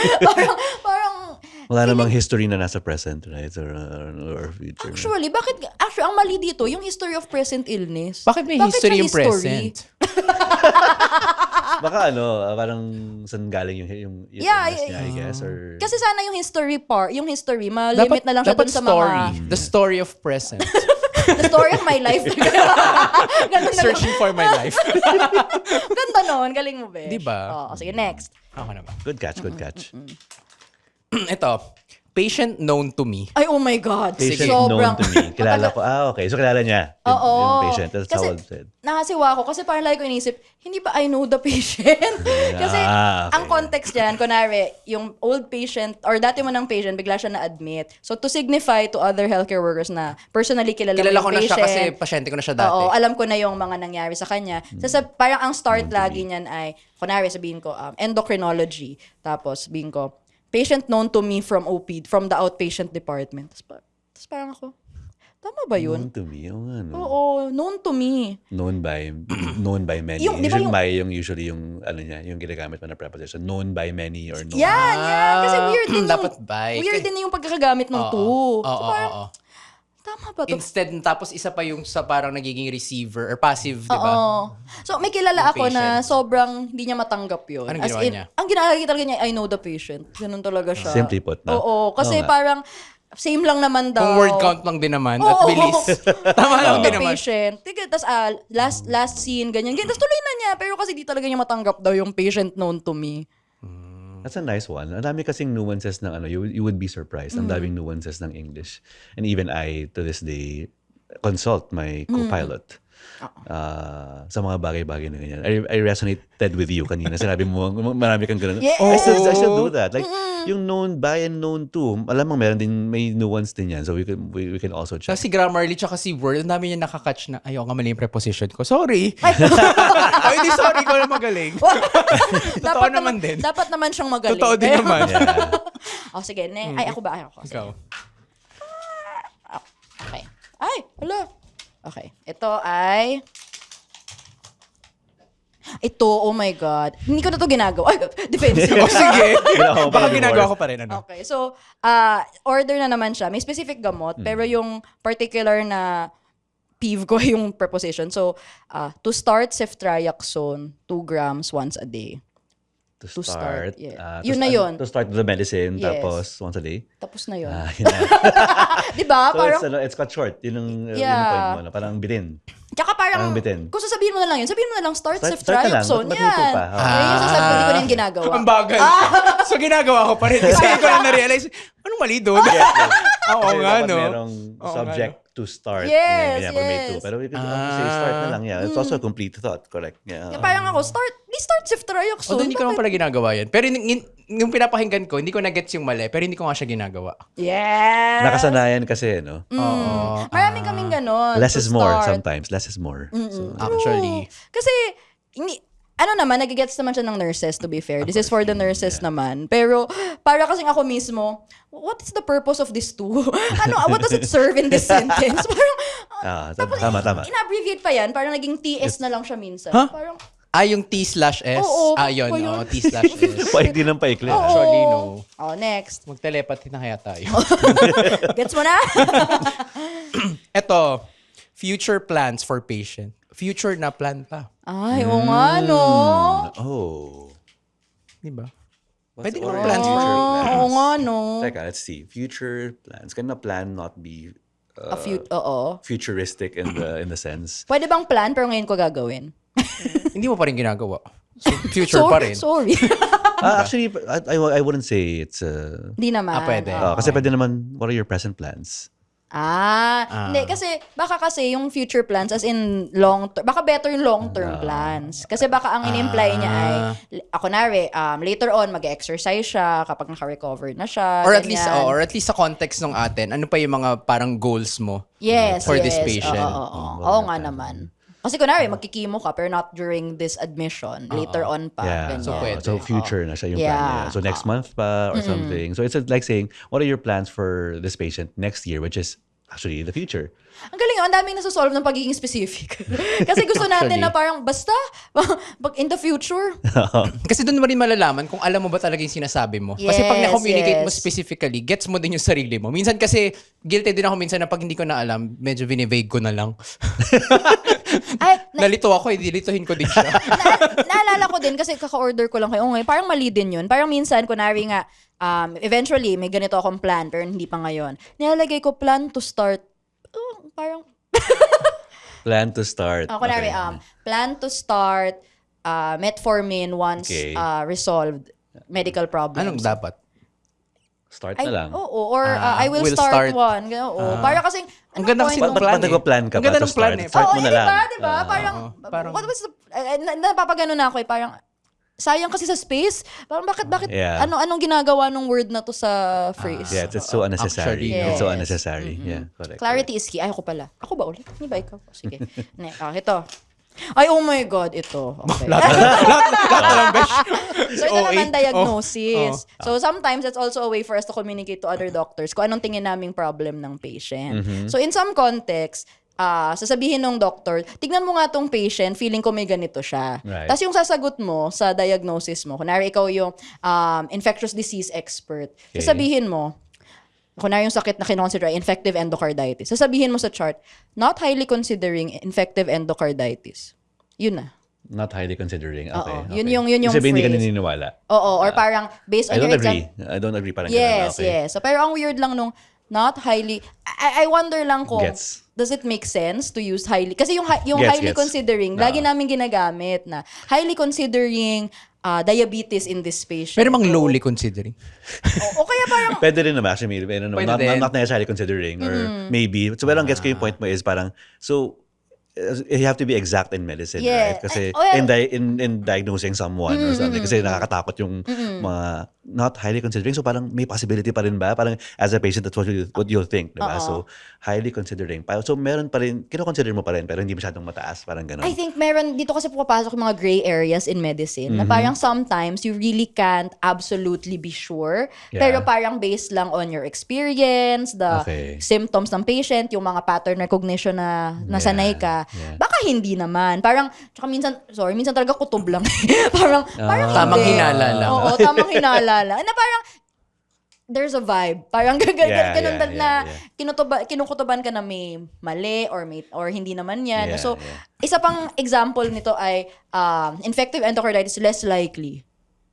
parang Wala namang history na nasa present, right? Or future. actually, actually, ang mali dito, yung history of present illness. Bakit may history siya yung present? Baka parang saan galing yung Yeah, illness niya, I guess. Or... Kasi sana yung history part, yung history, malimit na lang siya dapat dun sa story. mga... The story of present. The story of my life. Ganun na lang. Searching for my life. Ganda nun. Galing mo, Besh. Diba? Oo, sige, next. Ako na ba? Good catch, good catch. Ito. Patient known to me. Ay, oh my God. Patient Sobrang- known to me. Kilala ko. Okay. So, kilala niya. Oo. Yung patient. That's Kasi how it said. nakasiwa ako kasi parang lagi ko inisip, hindi ba I know the patient? Kasi okay. ang context dyan, kunwari, yung old patient or dati mo ng patient, bigla siya na-admit. So to signify to other healthcare workers na personally kilala Kilala mo ko yung na siya patient. kasi pasyente ko na siya dati. Oo, alam ko na yung mga nangyari sa kanya. Parang ang start lagi niyan ay, kunwari sabihin ko, endocrinology. Tapos sabihin ko, patient known to me from OP, from the outpatient department. Tapos parang ako, tama ba yun? Known to me. Yung ano. Oo, known to me. Known by many. Yung- di ba Usually yung ano niya, yung ginagamit mo na preposition. Known by many or known. Yan. Kasi weird din yung, Dapat by. weird din yung pagkakagamit ng to. So parang, Oo. tama ba to? Instead, tapos isa pa yung sa parang nagiging receiver or passive, di ba? Oo. So may kilala Yung ako na patient. sobrang hindi niya matanggap yun. Anong ginawa niya? Ang ginagawa talaga niya, I know the patient. Ganun talaga siya. Simply put, no? Oo. Kasi Oo nga. parang, same lang naman daw. Kung word count lang din naman at Oo. bilis. Tama lang the din naman. patient. Tapos last scene, ganyan. Tapos tuloy na niya. Pero kasi di talaga niya matanggap daw yung patient known to me. That's a nice one. Ang dami kasing nuances ng you would be surprised. Ang daming nuances ng English. And even I, to this day, consult my co-pilot. Sa mga bagay-bagay na ganyan. I resonated with you kanina. Sinabi mo, marami kang ganun. Yes. I still do that. Like, yung known by and known to, alam mo, may nuance din yan. So we can also check. Si Grammarly tsaka si Word, ang dami niya nakakatch na, ayaw nga mali yung preposition ko. Sorry. Ay, hindi sorry ko na magaling. Totoo naman din. Dapat naman siyang magaling. Totoo din naman. Oh, sige. Ay, ako ba? Ako. Ikaw. Okay. Ay, wala. Okay. Ito ay... oh my God. Hindi ko na to ginagawa. Defensive. Sige. Ginagawa ko pa Baka rin ginagawa before. ko pa rin. Ano? Okay. So, order na naman siya. May specific gamot, pero yung particular na peeve ko yung preposition. So, to start ceftriaxone, 2 grams once a day. To start. Yeah. to Yun na yun. To start with the medicine, Yes. tapos once a day. Tapos na yun. Yun na. Diba? So Parang, it's cut short. Yun yung Yeah. point mo. No? Parang bitin. tsaka parang, parang bitin. kung sasabihin mo na lang yun, sabihin mo na lang, start Start na lang. ceftriaxone. Ba't may two Yan. pa? Yan yung sasabihin ko, hindi ko na yung ginagawa. Ang bagal. So, ginagawa ko pa rin. Kasi hindi ko na na-realize, anong mali doon? Oo Kasi nga, dapat no? merong Oo subject to start. Yes, Ganyan, pag may yes. two. Pero we could say start na lang. Yeah. It's also a complete thought. Correct. Yeah. Kaya parang ako, start ceftriaxone. Although hindi ko naman pala ginagawa yan. Pero yung pinapakinggan ko, hindi ko na-gets yung mali, pero hindi ko nga siya ginagawa. Yes. Nakasanayan kasi, no? Oo. Marami kaming ganon. Less to is more start. sometimes. Less is more. So, Actually. Kasi, naman, nagigets naman siya ng nurses, to be fair. This is for the nurses naman. Pero, para kasing ako mismo, what is the purpose of this two? What does it serve in this sentence? Parang, tama. in-abbreviate pa yan, parang naging TS na lang siya minsan. Huh? Parang, Yung T/S? Oo, Yun. pa yun. Oo, T/S. Paikli ng paikli. Oo. Actually, no. Next. Mag-telepathy na kaya tayo. Gets mo na? Eto, future plans for patient. Future na plan pa. Ay, oo nga, no? Oh. Di ba? What's Pwede what naman are plans future for- plans? Oo nga, no? Teka, let's see. Future plans. Can a plan not be Oo. futuristic in the sense? Pwede bang plan pero ngayon ko gagawin? Hindi mo pa rin ginagawa. So, future pa rin. Sorry. Actually, I wouldn't say it's... Hindi naman. Pwede. kasi pwede naman, what are your present plans? Hindi. Kasi yung future plans as in long-term, baka better yung long-term plans. Kasi baka ang in-imply niya ay, later on, mag-exercise siya kapag naka-recover na siya. Or ganyan. at least sa context ng atin, ano pa yung mga parang goals mo Yes, for yes. this patient? Oo nga naman. Kasi kunwari, magkikimo ka pero not during this admission. Later on pa. Yeah. Ganyan. So, pwede. So future na siya yung Yeah. plan niya. So next month pa or something. So it's like saying, what are your plans for this patient next year, which is actually the future. Ang galing, ang daming nasusolve ng pagiging specific. Kasi gusto natin na parang, basta, in the future. Kasi doon mo rin malalaman kung alam mo ba talaga yung sinasabi mo. Kasi pag Yes, na-communicate mo yes. specifically, gets mo din yung sarili mo. Minsan kasi, guilty din ako minsan na pag hindi ko na alam, medyo vinivake ko na lang. Nalito ako, dilitohin ko din siya. Naalala ko din, kasi kaka-order ko lang kayo. Okay, parang mali din yun. Parang minsan, kunwari nga, eventually, may ganito akong plan, pero hindi pa ngayon. Nilalagay ko plan to start. Parang, Plan to start. kunwari, plan to start metformin once Okay. resolved medical problems. Anong dapat? Start na lang. Oo, or I will will start start. one. Oo, para kasing, Ang ganda kasi ng plan Pag nagpa-plan ka Ang ganda pa to ng plan start, eh. start mo na lang. Diba? Parang, parang- what was the, napapagano na ako parang, sayang kasi sa space. Parang bakit, Yeah. anong ginagawa ng word na to sa phrase? Yeah, it's so unnecessary. Actually, It's so yes. unnecessary. Yeah, correct. Clarity is key. Ay, ako pala. Ako ba ulit? Hindi ba ikaw? Sige. Ito. Ay, oh my God, ito. Okay. Lahat na lang, besh. So, ito OA. naman diagnosis. So, sometimes it's also a way for us to communicate to other doctors kung anong tingin naming problem ng patient. So, in some context, sasabihin ng doctor, tignan mo nga tong patient, feeling ko may ganito siya. Right. Tapos yung sasagot mo sa diagnosis mo, kunwari ikaw yung infectious disease expert, Okay. sasabihin mo, kunwari yung sakit na kinonsider ay infective endocarditis, sasabihin mo sa chart, not highly considering infective endocarditis. Yun na. Not highly considering. Okay. Oo. Yun yung Sabihin, hindi ka phrase. naniniwala. Oo, or parang based I on don't your agree. I don't agree. Parang Yes, ganun. Okay. yes. So, pero ang weird lang nung, Not highly. I wonder lang kung, Gets. does it make sense to use highly? Kasi yung Gets, highly gets. considering, lagi namin ginagamit na highly considering diabetes in this patient. Pero mang lowly considering. O kaya parang, Pwede rin naman actually. Not, din. not necessarily considering or maybe. So parang gets ko yung point mo is parang, so you have to be exact in medicine, Yeah. right? Kasi Well, in diagnosing someone or something, kasi nakakatakot yung mga not highly considering. So parang may possibility pa rin ba? Parang as a patient, that's what you'll think, diba? So highly considering. So meron pa rin, kino-consider mo pa rin, pero hindi masyadong mataas, parang gano'n. I think meron, dito kasi pupapasok yung mga gray areas in medicine na parang sometimes you really can't absolutely be sure. Yeah. Pero parang based lang on your experience, the Okay. symptoms ng patient, yung mga pattern recognition na nasanay ka. Yeah. Baka hindi naman. Parang, tsaka minsan talaga kutob lang. parang Tamang hindi. hinala lang. Oo, tamang hinala lang. Na parang, there's a vibe. Parang ganun na kinukutuban ka na may mali or hindi naman yan. Yeah, So, yeah. isa pang example nito ay infective endocarditis less likely.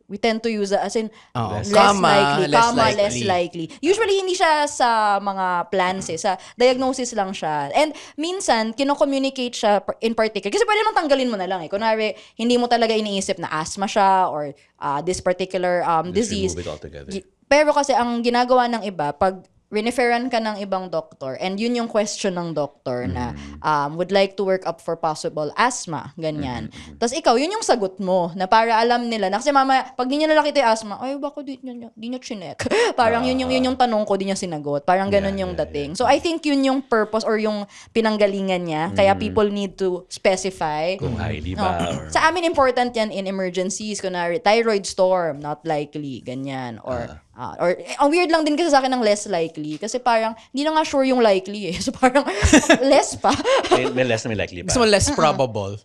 We tend to use as in Oo. less Comma, likely, less comma, likely. less likely. Usually, hindi siya sa mga plans sa diagnosis lang siya. And minsan, kino-communicate siya in particular. Kasi pwede naman tanggalin mo na lang. Kunwari, hindi mo talaga iniisip na asthma siya or this particular Just disease. remove it altogether. Pero kasi ang ginagawa ng iba, pag referan ka ng ibang doktor, and yun yung question ng doktor na would like to work up for possible asthma, ganyan. Tapos ikaw, yun yung sagot mo, na para alam nila, na kasi mamaya, pag di niya nakita yung asthma, ay, baka di niya chinek. Parang yun yung tanong ko, di niya sinagot. Parang ganun yung dating. So I think yun yung purpose or yung pinanggalingan niya, kaya people need to specify. Kung highly ba? Or, Sa amin, important yan in emergencies. Kunwari, thyroid storm, not likely, ganyan. Or ang weird lang din kasi sa akin ng less likely. Kasi parang, hindi na nga sure yung likely eh. So parang, less pa. may less na may likely pa. Gusto mo less probable.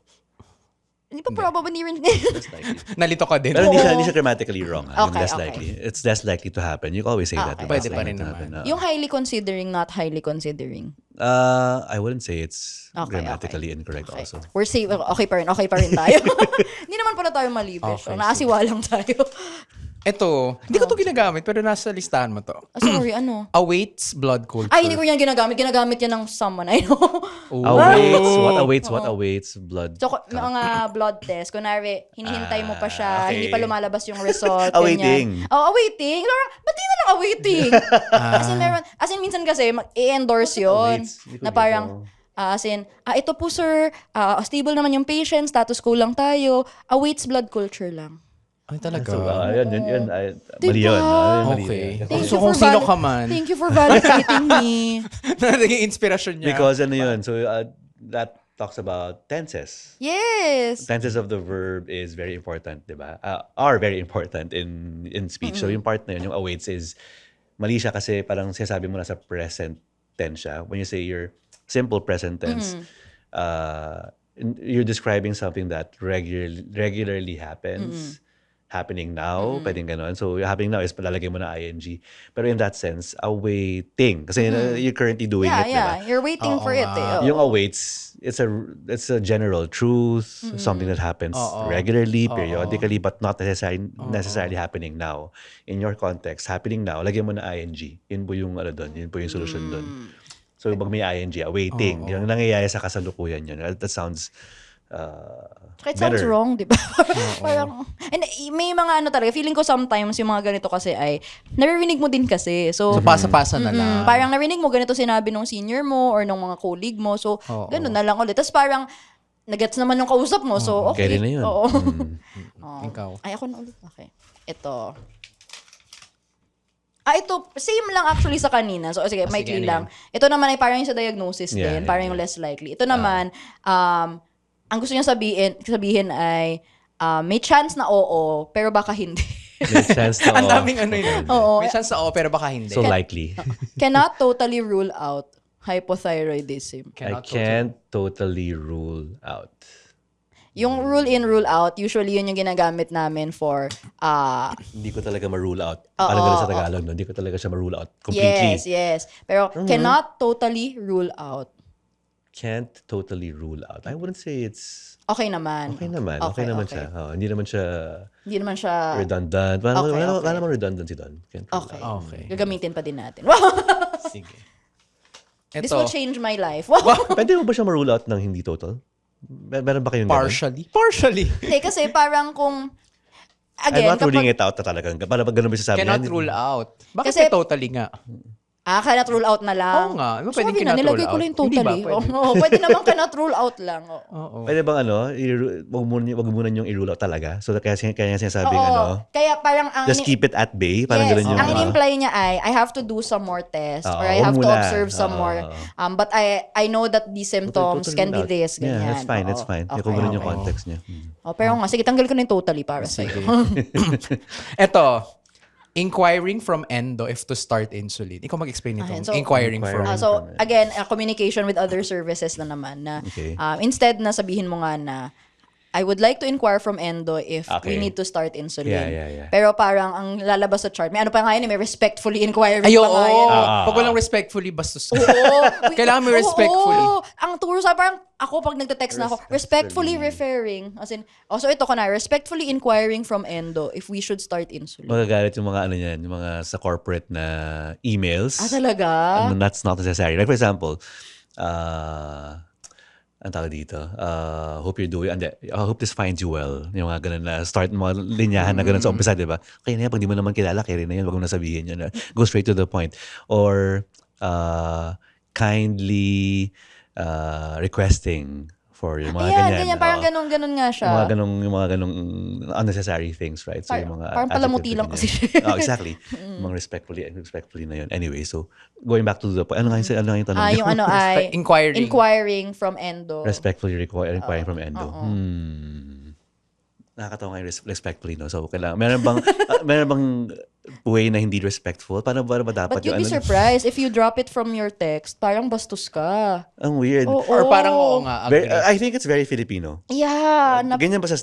Hindi pa probable, hindi rin. Less likely. Nalito ka din. Pero hindi siya grammatically wrong. Yung Okay, less okay. likely. It's less likely to happen. You can always say that. Okay. Pwede Less pa rin likely to naman. happen. Yung highly considering, not highly considering. I wouldn't say it's Okay, grammatically incorrect Okay. also. We're safe. Okay pa rin tayo. Hindi naman pala tayo malibish. Okay, Naasiwa lang tayo. Ito, hindi ko to ginagamit pero nasa listahan mo to. Sorry, ano? Awaits blood culture. Ay, hindi ko yan ginagamit. Ginagamit yan ng someone I know. What awaits blood? So, mga blood test, kunwari, hinihintay mo pa siya, okay. hindi pa lumalabas yung result. Awaiting. Ganyan. Awaiting. Laura, ba't di na lang awaiting? As in, minsan kasi, i-endorse yun. awaits? Hindi ko Na parang, ito po sir, stable naman yung patient, status quo lang tayo, awaits blood culture lang. Ay, talaga. So, yun, mali Diba? yun. Mali Okay. yun. Thank So, you kung for sino ka man. Thank you for validating me. Naging inspirasyon niya. Because yun. So, that talks about tenses. Yes. Tenses of the verb is very important, di ba? Are very important in speech. So, yung part na yun, yung awaits is, mali siya kasi parang sinasabi mo na sa present tense siya. When you say your simple present tense, you're describing something that regularly happens. Happening now, pwedeng ganon. So, happening now is palalagay mo na ing. Pero in that sense, awaiting. Kasi you're currently doing it, Yeah. diba? You're waiting for it eh. Oo. Yung awaits, it's a general truth, something that happens regularly, periodically, but not necessarily happening now. In your context, happening now, lagyan mo na ing. Yun po yung doon, yun po yung solution doon. So, pag may ing, awaiting, yung nangyayari sa kasalukuyan yun. That sounds It sounds better. wrong, di ba? Parang, and may mga talaga, feeling ko sometimes yung mga ganito kasi ay, naririnig mo din kasi. So pasa-pasa na lang. parang narinig mo, ganito sinabi nung senior mo or nung mga colleague mo. So, ganun na lang ulit. Tapos parang, nagets naman yung kausap mo. So, okay. Carry na yun. Oo. Ikaw. Ay, ako na ulit. Okay. Ito. Ito, same lang actually sa kanina. So, sige, maikli ano lang. Ito naman ay parang yung sa diagnosis Yeah, din. Parang yeah, yung less likely. Ito naman, ang gusto niya sabihin ay, may chance na oo, pero baka hindi. May chance na Ang daming ano yun. Oo. May chance na pero baka hindi. So likely. Cannot totally rule out hypothyroidism. I can't totally rule out. Yung rule in, rule out, usually yun yung ginagamit namin for, Hindi ko talaga ma-rule out. Parang ganun sa Tagalog, no? Hindi ko talaga siya ma-rule out completely. yes. Pero cannot totally rule out. Can't totally rule out. I wouldn't say it's... Okay naman. Okay naman siya. Hindi naman siya Redundant. redundant. Wala Okay. namang redundancy doon. Can't rule Okay. out. Okay. Gagamitin pa din natin. Sige. This Ito, will change my life. Wow. Pwede mo ba siya ma-rule out ng hindi total? Meron ba kayong ganun? partially. Hindi, kasi parang kung, I'm again, not ruling it out na talagang. Para ba ganun ba sasabi? Cannot rule out. Bakit Kasi- totally nga? cannot rule out na lang. Oo nga. Ano Sabi pwedeng na, cannot nilagay rule ko lang yung out? Hindi ba totally. pwede? Oo, pwede naman cannot rule out lang. Oo. Oo. Pwede bang wag muna yung i-rule out talaga? So kaya sinasabing Oo. Kaya parang ang just keep it at bay? Parang yes, ganun yung... ang in-imply niya ay I have to do some more tests or I wag have to muna. observe some more. But I know that these symptoms Totally can be rule out. this, ganyan. Yeah, that's fine. That's Oo. fine. Okay, Kung ganun yung okay. context niya. Pero nga, sige, tanggal ko na yung totally para sa'yo. Ito, inquiring from endo if to start insulin. Ikaw mag-explain nito. Ayan, so- Inquiring from. So, again, communication with other services na naman na Okay. instead na sabihin mo nga na I would like to inquire from endo if we Okay. need to start insulin. Yeah. Pero parang ang lalabas sa chart, may ano pa nga yun, may respectfully inquiring Ay, pa oo. nga yan. Pag walang respectfully, bastos. Oo. Kailangan may respectfully. Oo. Ang turo sa parang ako pag nagte-text na ako, respectfully referring. As in, so ito ko na, respectfully inquiring from endo if we should start insulin. Magagalit yung mga ano yan, yung mga sa corporate na emails. Talaga? That's not necessary. Like for example, ang tawag dito, hope you're doing, hope this finds you well. Yung mga ganun na, start mga linyahan na ganun sa umpisa, di ba? Kaya na yan, pag di mo naman kilala, kaya rin na yan, wag mo na sabihin yun. Go straight to the point. Or, kindly requesting for yung mga ganyan. Parang ganun nga siya. Yung mga ganong unnecessary things, right? So, yung mga Parang palamuti lang kasi siya. Exactly. Mga respectfully na yun. Anyway, so, going back to the point, ano nga yung tanong niyo? Yung ano ay, Inquiring. inquiring from endo. Respectfully inquiring from endo. Nakakatawa nga yung respectfully, no? So, kailangan, meron bang way na hindi respectful? Paano ba dapat But you'd yung be surprised if you drop it from your text, parang bastos ka. Ang weird. Oo. Or parang oo nga. I think it's very Filipino. Yeah. Ganyan ba sa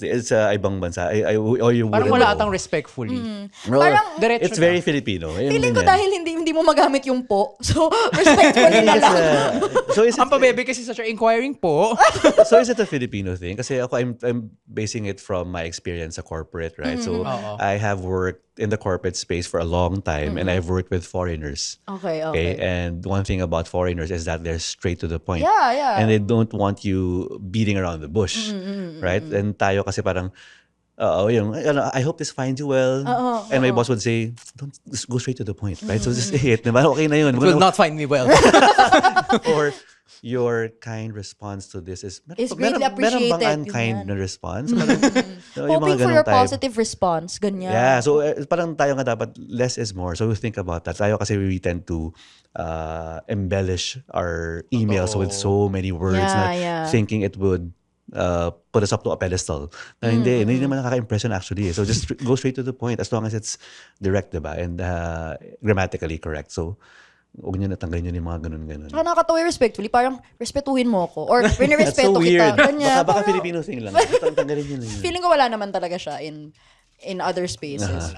ibang bansa? Or you Parang wouldn't wala know? atang respectfully. No, Parang- Diretso it's na. very Filipino. Feeling ko dahil hindi mo magamit yung po. So, respectfully na lang. So is it, Ang pabebe kasi sa inquiring po. so is it a Filipino thing? Kasi ako, I'm basing it from my experience sa corporate, right? So Oo. I have worked in the corporate space for a long time and I've worked with foreigners. Okay. And one thing about foreigners is that they're straight to the point. Yeah. And they don't want you beating around the bush, right? And tayo kasi parang, I hope this finds you well. And my boss would say, don't just go straight to the point, right? So just say it. Diba? Okay na yun. It will not find me well. Or your kind response to this is greatly appreciated. Meron bang Yun unkind yan. na response? Parang, yung Hoping mga for ganong your type. positive response. Ganyan. Yeah, so parang tayo nga dapat less is more. So we think about that. Tayo kasi we tend to embellish our emails with so many words na thinking it would put us up to a pedestal. Na hindi naman nakaka-impression actually. So just go straight to the point as long as it's direct, diba? And grammatically correct. So huwag nyo natanggalin yun yung mga ganun-ganun. Saka nakakatawa yung respectfully, parang respetuhin mo ako. Or That's respeto so weird. kita. Ganyan. Baka Parang- Filipino thing lang. Tanggalin nyo na yun. Feeling ko wala naman talaga siya in other spaces.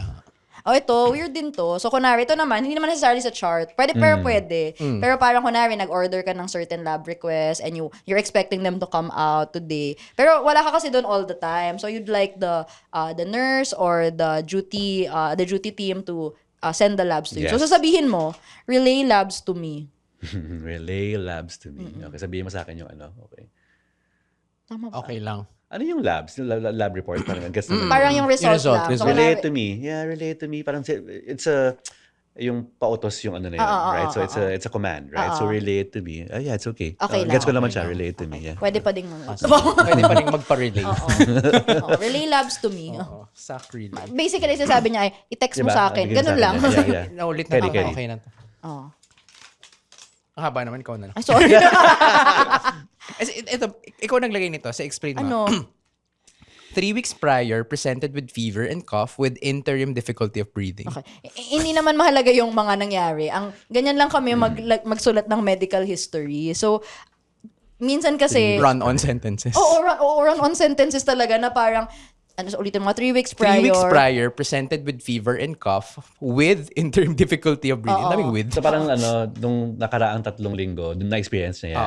Ito, weird din to. So, kunwari, ito naman, hindi naman necessarily sa chart. Pero pwede. Pero parang kunwari, nag-order ka ng certain lab request and you're expecting them to come out today. Pero wala ka kasi doon all the time. So, you'd like the nurse or the duty team to send the labs to you. Yes. So, sasabihin mo, relay labs to me. Relay labs to me. Okay, sabihin mo sa akin yung ano. Okay. Tama ba? Okay lang. Ano yung labs? Yung lab report? Parang guess naman. Parang yung result, result, lang. So, Relay kunwari- to me. Yeah, relay to me. Parang it's yung pautos yung ano na yun, right? So it's a command, right? So relay it to me. Yeah, it's okay. Okay lang, Gets ko naman okay siya, relay it to me. Yeah. Pwede pa ding Pwede pa rin magpa-relay. relay labs to me. Oo, sac relay. Basically, sasabi niya ay, i-text mo Diba? sa akin. Bigyan Ganun sa lang. akin. Yeah. Naulit na Carry, ako. carry. Okay na to. Oh. Ang haba naman, ikaw na lang. Ay, sorry. Ito, ikaw naglagay nito. Sa explain mo. ano? 3 weeks prior, presented with fever and cough with interim difficulty of breathing. Okay. Hindi naman mahalaga yung mga nangyari. Ang ganyan lang kami magsulat ng medical history. So, minsan kasi... Run-on sentences. Oo, run on sentences talaga na parang, ulitin mga 3 weeks prior. 3 weeks prior, presented with fever and cough with interim difficulty of breathing. Daming with. So parang nung nakaraang 3 linggo, dun na-experience niya yan.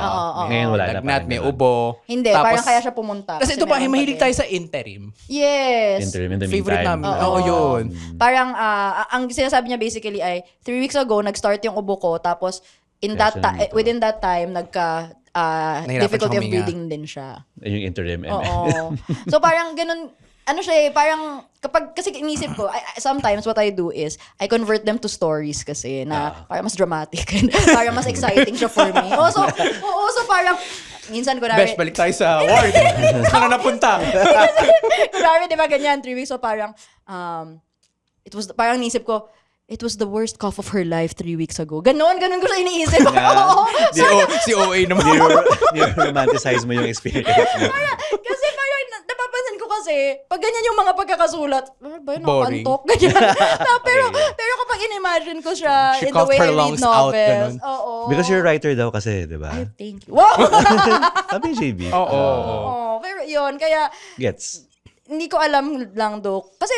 Ngayon wala na. Lagnat, parang may ganun. ubo. Hindi, Tapos, parang kaya siya pumunta. Kasi ito pa, meron mahilig pa tayo din. sa interim. Yes. Interim in the Favorite meantime. namin. Oo, yun. Parang, ang sinasabi niya basically ay, 3 weeks ago, nag-start yung ubo ko, tapos within that time, difficulty of siyang huminga. breathing din siya. Yung interim. Oo. So parang ganun, parang kasi inisip ko, sometimes what I do is, I convert them to stories kasi na para mas dramatic and para mas exciting siya for me. So parang, minsan ko Besh, balik tayo sa ward. Saan na napunta? kunwari, di ba ganyan, 3 weeks, so parang, parang nisip ko, it was the worst cough of her life 3 weeks ago. Ganon ko siya iniisip. Oo. Si OA naman. Romanticize mo yung experience mo. Kasi parang napapansin ko kasi, pag ganyan yung mga pagkakasulat, ano ba yun, Boring. nakakantok, ganyan. pero kapag in-imagine ko siya She in the way coughed her I read lungs out, novels, ganun. oo. Because you're a writer daw kasi, di ba? Ay, thank you. Wow! Sabi JB. Oo. Pero yun, kaya, Gets. hindi ko alam lang do. Kasi,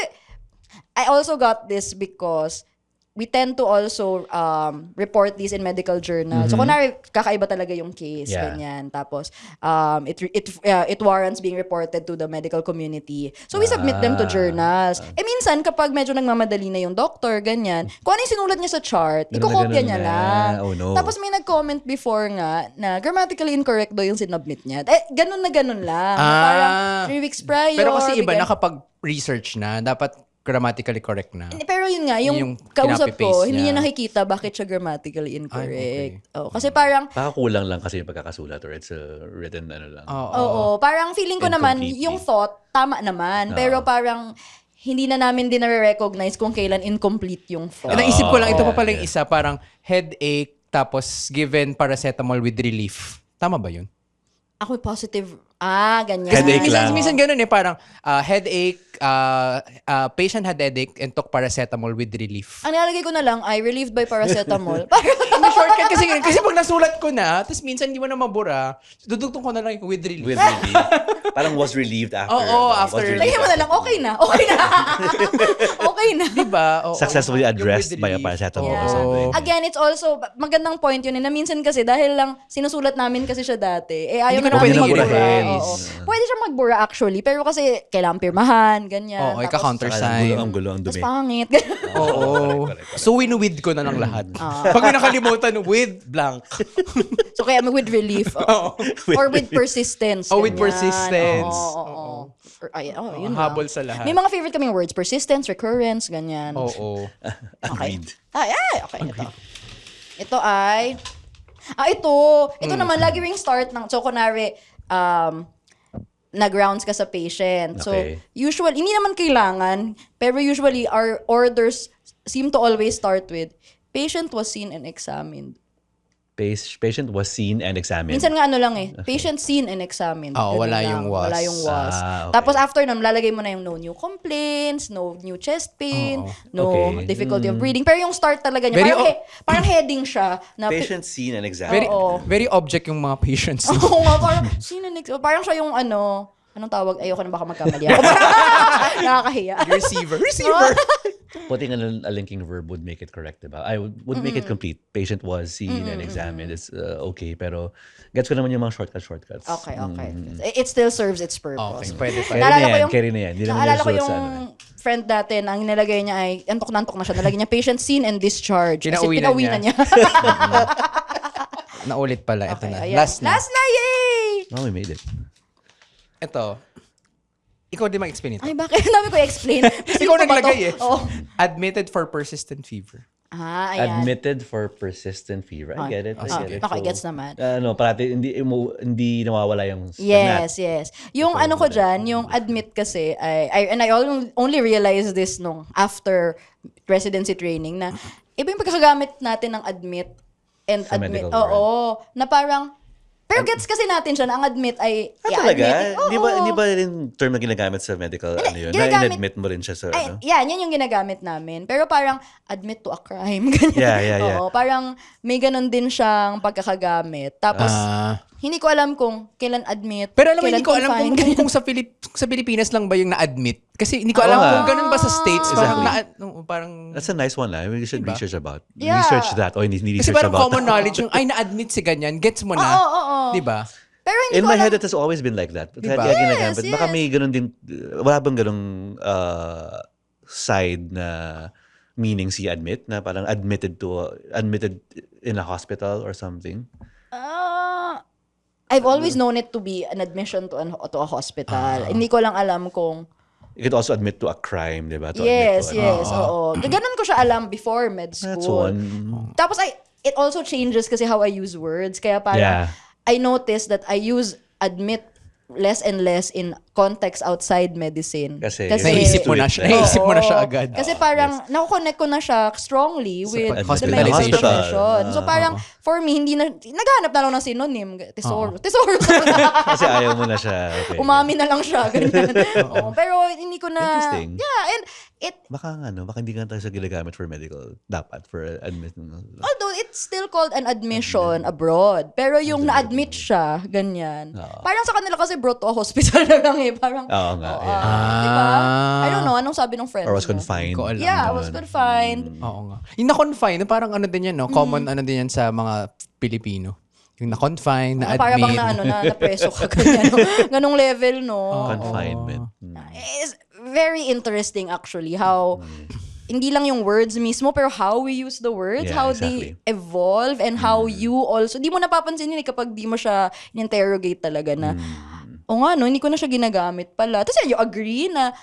I also got this because we tend to also report these in medical journals. So, kunwari, kakaiba talaga yung case, Yeah. ganyan. Tapos, it warrants being reported to the medical community. So, we submit them to journals. Minsan, kapag medyo nagmamadali na yung doctor, ganyan, kung ano yung sinulat niya sa chart, Ganun na ikokopya ganun niya na. lang. Oh, no. Tapos, may nag-comment before nga na grammatically incorrect daw yung sinubmit niya. Ganun na ganun lang. Parang 3 weeks prior. Pero kasi iba bigyan- na kapag research na, dapat grammatically correct na. Pero yun nga, yung Yung kausap ko, copy-paste hindi niya niya. nakikita bakit siya grammatically incorrect. Ay, Kasi parang, Baka kulang lang kasi yung pagkakasulat or it's a written lang. oo, parang feeling ko naman, Incompletely. yung thought, tama naman. Pero parang, hindi na namin din na-recognize kung kailan incomplete yung thought. Naisip ko lang, ito pa pala yung isa, parang headache, tapos given paracetamol with relief. Tama ba yun? Ako positive. Ganyan. Headache lang. Minsan ganun parang headache, patient had headache and took paracetamol with relief. Ang nilalagay ko na lang ay relieved by paracetamol. Parang, May shortcut kasi ganun. Kasi pag nasulat ko na, tapos minsan hindi mo na mabura, dudugtong ko na lang yung with relief. With relief. Parang was relieved after. Oo, was after. relieved lagyan mo na lang, okay na. Okay na. Okay na. Diba? Oo. Successfully Yung addressed with by a relief. paracetamol Yeah. or something. Again, it's also, magandang point yun na minsan kasi dahil lang sinusulat namin kasi siya dati, ayaw Hindi na ko na namin pwedeng magbura. i-erase. Oo. Pwede siya magbura actually, pero kasi kailangan pirmahan, ganyan. Oo, Tapos, ika-countersign. Ang gulo, ang Tapos dumi. pangit. Oo. So, winuwid ko na ng lahat. Pag may nakalimutan, with blank. So kaya with relief. Or with persistence. Oh, with ganyan. persistence. Oo. Yun lang. Habol sa lahat. May mga favorite kaming words. Persistence, recurrence, ganyan. Oo. Okay. Agreed. Okay. Ito ay... Ito naman, lagi ring start ng... So, kunwari, nag-rounds ka sa patient. So, Okay. usually, hindi naman kailangan, pero usually, our orders seem to always start with, patient was seen and examined. Patient was seen and examined. Minsan nga lang patient seen and examined. Oo, Ganun wala lang. yung was. Wala yung was. Okay. Tapos after nun, lalagay mo na yung no new complaints, no new chest pain, no Okay. difficulty of breathing. Pero yung start talaga niya, Very parang heading siya. Na, Patient seen and Very, examined. very object yung mga patients. Oo nga, parang, sino next? Parang siya yung anong tawag? Ayoko na baka magkamali ako. Nakakahiya. Receiver. Receiver. Putting a linking verb would make it correct, diba? I would make it complete. Patient was seen and examined. It's okay, pero gets ko naman yung mga shortcuts. Okay. It still serves its purpose. Okay, pwede pa. Carry na yan. Hindi naman Naalala ko nasulat yung sa friend natin, ang nilagay niya ay, antok na siya, nalagay niya patient seen and discharge. Kasi Pinauwi na pinauwi na niya. Naulit pala. Ito na. Ayan. Last na. Last na, yay! Oh, we made it. Ito. Ikaw din mag-explain ito. Ay, bakit? Ang dami ko i-explain. Ikaw naglagay Oo. Admitted for persistent fever. Ayan. Admitted for persistent fever. I get it. Okay, gets naman. Parati hindi nawawala yung Yes. Yung ko dyan, yung admit kasi, I only realized this after residency training na iba yung pagkakagamit natin ng admit and Sa admit. medical Oo. Na parang, pero gets kasi natin siya na ang admit ay talaga? i-admit. Hindi ba rin term na ginagamit sa medical yun? ginagamit- Na-admit mo rin siya sa Yan yung ginagamit namin. Pero parang admit to a crime. Ganyan. Yeah. Oo, parang may ganun din siyang pagkakagamit. Tapos, Hindi ko alam kung kailan admit, Pero alam mo, kailan hindi ko alam confine. kung sa Pilipinas lang ba yung na-admit. Kasi hindi ko alam kung ganun ba sa States. Exactly. Parang That's a nice one. We should research about. Yeah. Research that. Hindi kasi research parang about common knowledge yung, ay, na-admit si ganyan. Gets mo na. Oo. Di ba? Pero hindi In ko my alam. head, it has always been like that. Diba? Kaya ginagamit. Yes, Baka yes. may ganun din, wala bang ganung side na meaning si admit, na parang admitted in a hospital or something? I've always known it to be an admission to a hospital. Hindi ko lang alam kung You could also admit to a crime, di ba? To yes, admit to yes, oo. Ganun ko siya alam before med school. That's one. Tapos it also changes kasi how I use words. Kaya parang Yeah. I noticed that I use admit less and less in context outside medicine. Kasi Naisip mo na siya. Naisip mo na siya agad. Kasi parang nakukonect ko na siya strongly with the hospitalization. medical profession. So parang for me, hindi na, naghanap na lang ng synonym. Tesoro. Kasi ayaw mo na siya. Okay. Umami na lang siya. Ganyan. Oo, pero hindi ko na... Interesting. Yeah, and Baka hindi nga tayo sa ginagamit for medical. Dapat for admit. although it's still called an admission abroad. Pero yung na-admit siya, ganyan. Parang sa kanila kasi brought to a hospital na lang eh. Parang, Oo nga, yeah. diba? I don't know, anong sabi ng friend Or was mo? confined. Ko alam. Yeah, I was confined. Oo nga. Yung na-confine, parang ano din yan, no? Common ano din yan sa mga Pilipino. Yung na-confine, Na para bang na-admit. na preso ka, ganyan. No? Ganong level, no? Confinement. It's very interesting actually how hindi lang yung words mismo pero how we use the words, Yeah, how exactly. they evolve and how you also, di mo napapansin yun kapag di mo siya in-interrogate talaga na o nga no, hindi ko na siya ginagamit pala. Tapos you agree na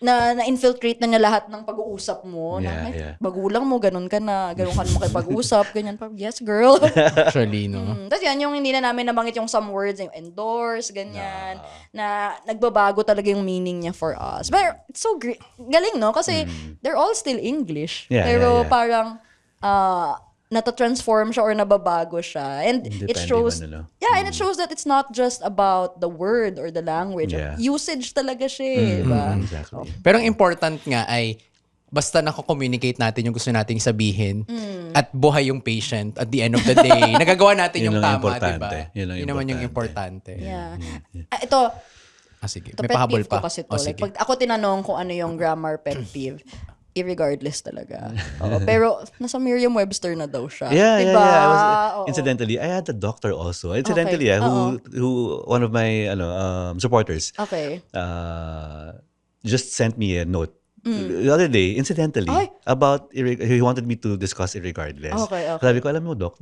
na-infiltrate na niya lahat ng pag-uusap mo. Yeah, na, yeah. Magulang mo, ganun ka makipag-usap, ganyan pa. Yes, girl. Actually, no? Tapos yan, yung hindi na namin nabanggit yung some words, yung endorse, ganyan, na nagbabago talaga yung meaning niya for us. But it's so great. Galing, no? Kasi they're all still English. Yeah, pero yeah, yeah. parang nata-transform siya or nababago siya. And it Depende shows, man, ano. and it shows that it's not just about the word or the language. Yeah. Usage talaga siya, diba? Exactly. Pero ang important nga ay basta nako-communicate natin yung gusto nating sabihin at buhay yung patient at the end of the day, nagagawa natin Yun yung ang tama, importante. diba? Yun ang naman yung importante. importante. Yeah. Ito, Sige. ito May pet pahabol peeve ko pa. kasi to. O, Like, sige. pag ako tinanong kung ano yung grammar pet peeve, irregardless talaga. Oo, pero nasa Merriam-Webster na daw siya. Yeah, diba? yeah. Oo. Incidentally, I had a doctor also. Incidentally, Okay. who one of my supporters Okay. just sent me a note the other day, incidentally, Ay. about he wanted me to discuss irregardless. Okay. Sabi ko, alam mo, Doc,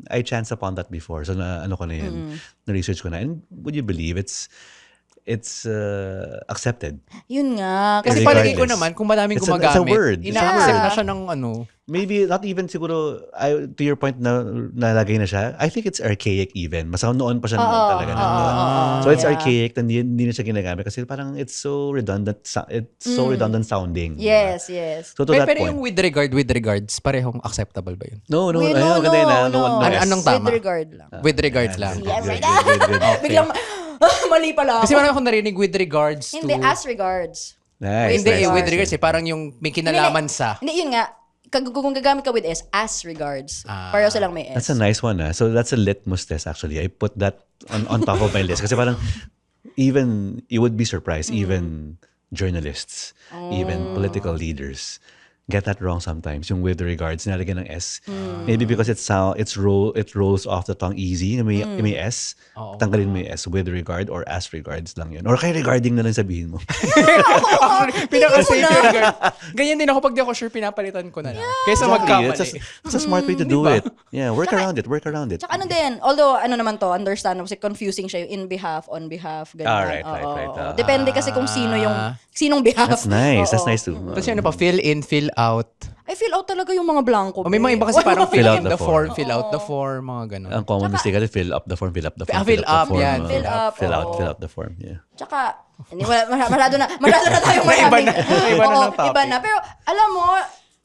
I chanced upon that before. So na ko na yun, na-research ko na. And would you believe it's accepted. Yun nga. Kasi Kasi Regardless. palagay ko naman, kung madaming It's a gumagamit, word. It's a ina-accept word. na siya ng ano. Maybe not even siguro, to your point na nalagay na siya, I think it's archaic even. Mas noon pa siya talaga. So it's yeah. archaic, hindi na siya ginagamit kasi parang it's so redundant, redundant sounding. Yes. So to that Pero point. yung with regards, parehong acceptable ba yun? No, Wait, ayun, maganda yun, no. Anong tama? With regard lang. With regards lang. Yeah, Good, right. good. Biglang, mali pala Kasi ako. marami akong narinig with regards to... Hindi, as regards. Nice, Hindi, nice, with nice. regards parang yung may kinalaman sa... Hindi, yun nga. Kung gagamit ka with S, as regards. Pareho silang may S. That's a nice one. So that's a litmus test actually. I put that on top of my list. Kasi parang even, you would be surprised, even journalists, even political leaders get that wrong sometimes. Yung with regards, nalagyan ng S. Maybe because it rolls off the tongue easy. May S. Tanggalin mo yung S. With regard or as regards lang yun. Or kaya regarding na lang sabihin mo. Pinaka-safe regard. Ganyan din ako pag di ako sure, pinapalitan ko na lang. Kaysa magkamali. That's a smart way to do it. Yeah, work around it. Tsaka ano din, although ano naman to, understand kasi confusing siya yung in behalf, on behalf, ganyan. Right. Oo. Depende kasi kung sinong behalf. That's nice. That's Oo. nice too. Tapos yung ano pa, fill in, fill out. I fill out talaga yung mga blanco. O may mga iba kasi parang fill Fill out in the the form, form. fill out the form, mga ganun. Ang common mistake kasi fill up the form, fill up the form. Fill up, the form. yan. Fill up, Fill out, oo. fill out the form. Yeah. Tsaka, hindi, masyado na tayong May iba maraming. na- may iba na Oo, ng topic. iba na. Pero, alam mo,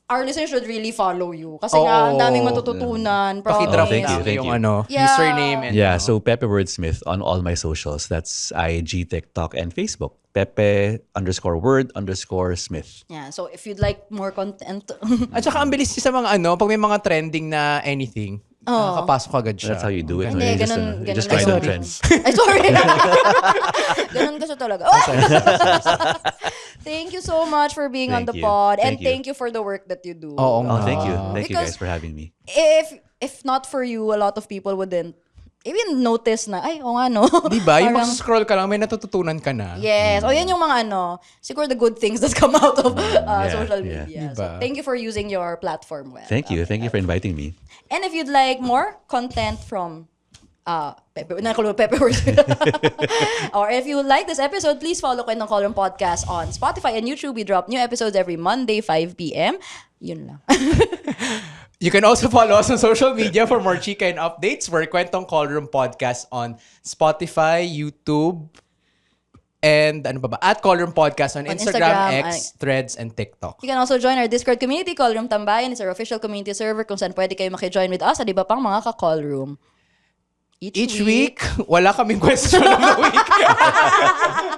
our listeners should really follow you. Kasi nga, ang daming matututunan. Pakidrop thank you, na thank yung you. ano, Yeah. username and Yeah, so Pepe Wordsmith on all my socials. That's IG, TikTok, and Facebook. Pepe_word_smith. Yeah, so if you'd like more content, At saka ang bilis sa mga ano, pag may mga trending na anything, Nakakapasok agad siya. That's how you do it. no? Hindi, You just, ganun you just na ride the yun. trends. Ay, sorry. Ganun kasi talaga. Thank you so much for being on Thank the you. pod. And Thank you. thank you for the work that you do. Oo Oh, nga. thank you. Thank you Because- guys for having me. If not for you, a lot of people wouldn't even notice na, ay, o nga no. Di ba? Yung Parang- mag-scroll ka lang, may natututunan ka na. Yes. O yan yung mga siguro the good things that come out of Yeah, social yeah. media. Diba? So thank you for using your platform well. Thank you. Thank you for inviting me. And if you'd like more content from Pepe or if you like this episode, please follow Kwentong Callroom Podcast on Spotify and YouTube. We drop new episodes every Monday, 5 p.m. Yun lang. You can also follow us on social media for more chika and updates. We're Kwentong Callroom Podcast on Spotify, YouTube, and ano ba? At Callroom Podcast on Instagram, X, Threads, and TikTok. You can also join our Discord community, Callroom Tambayan. It's our official community server kung saan pwede kayo makijoin with us at iba pang mga ka-callroom. Each week, wala kaming question of the week.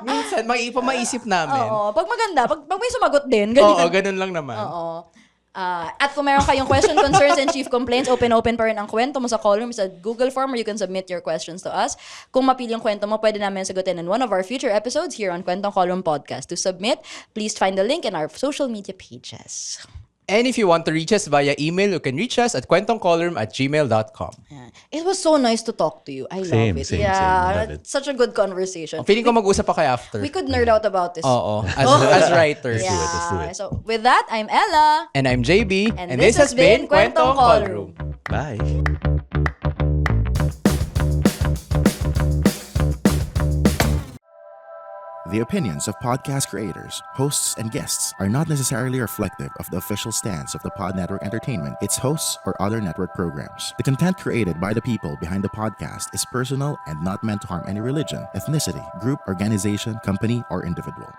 Minsan, maisip namin. Oo. Pag maganda, pag may sumagot din. Oo, ganun lang naman. Oo. At kung meron kayong question, concerns, and chief complaints, open pa rin ang kwento mo sa Callroom sa Google form or you can submit your questions to us. Kung mapili yung kwento mo, pwede namin sagutin in one of our future episodes here on Kwentong Callroom Podcast. To submit, please find the link in our social media pages. And if you want to reach us via email, you can reach us at kwentongcallroom@gmail.com. Yeah. It was so nice to talk to you. I love Same, it. same, Yeah, love it. such a good conversation. Feeling ko mag-usap pa kayo after. We could nerd out about this. Oo, as writers. Yeah. Let's do it. So with that, I'm Ella. And I'm JB. And this has been Kwentong Callroom. Bye. The opinions of podcast creators, hosts, and guests are not necessarily reflective of the official stance of the Pod Network Entertainment, its hosts, or other network programs. The content created by the people behind the podcast is personal and not meant to harm any religion, ethnicity, group, organization, company, or individual.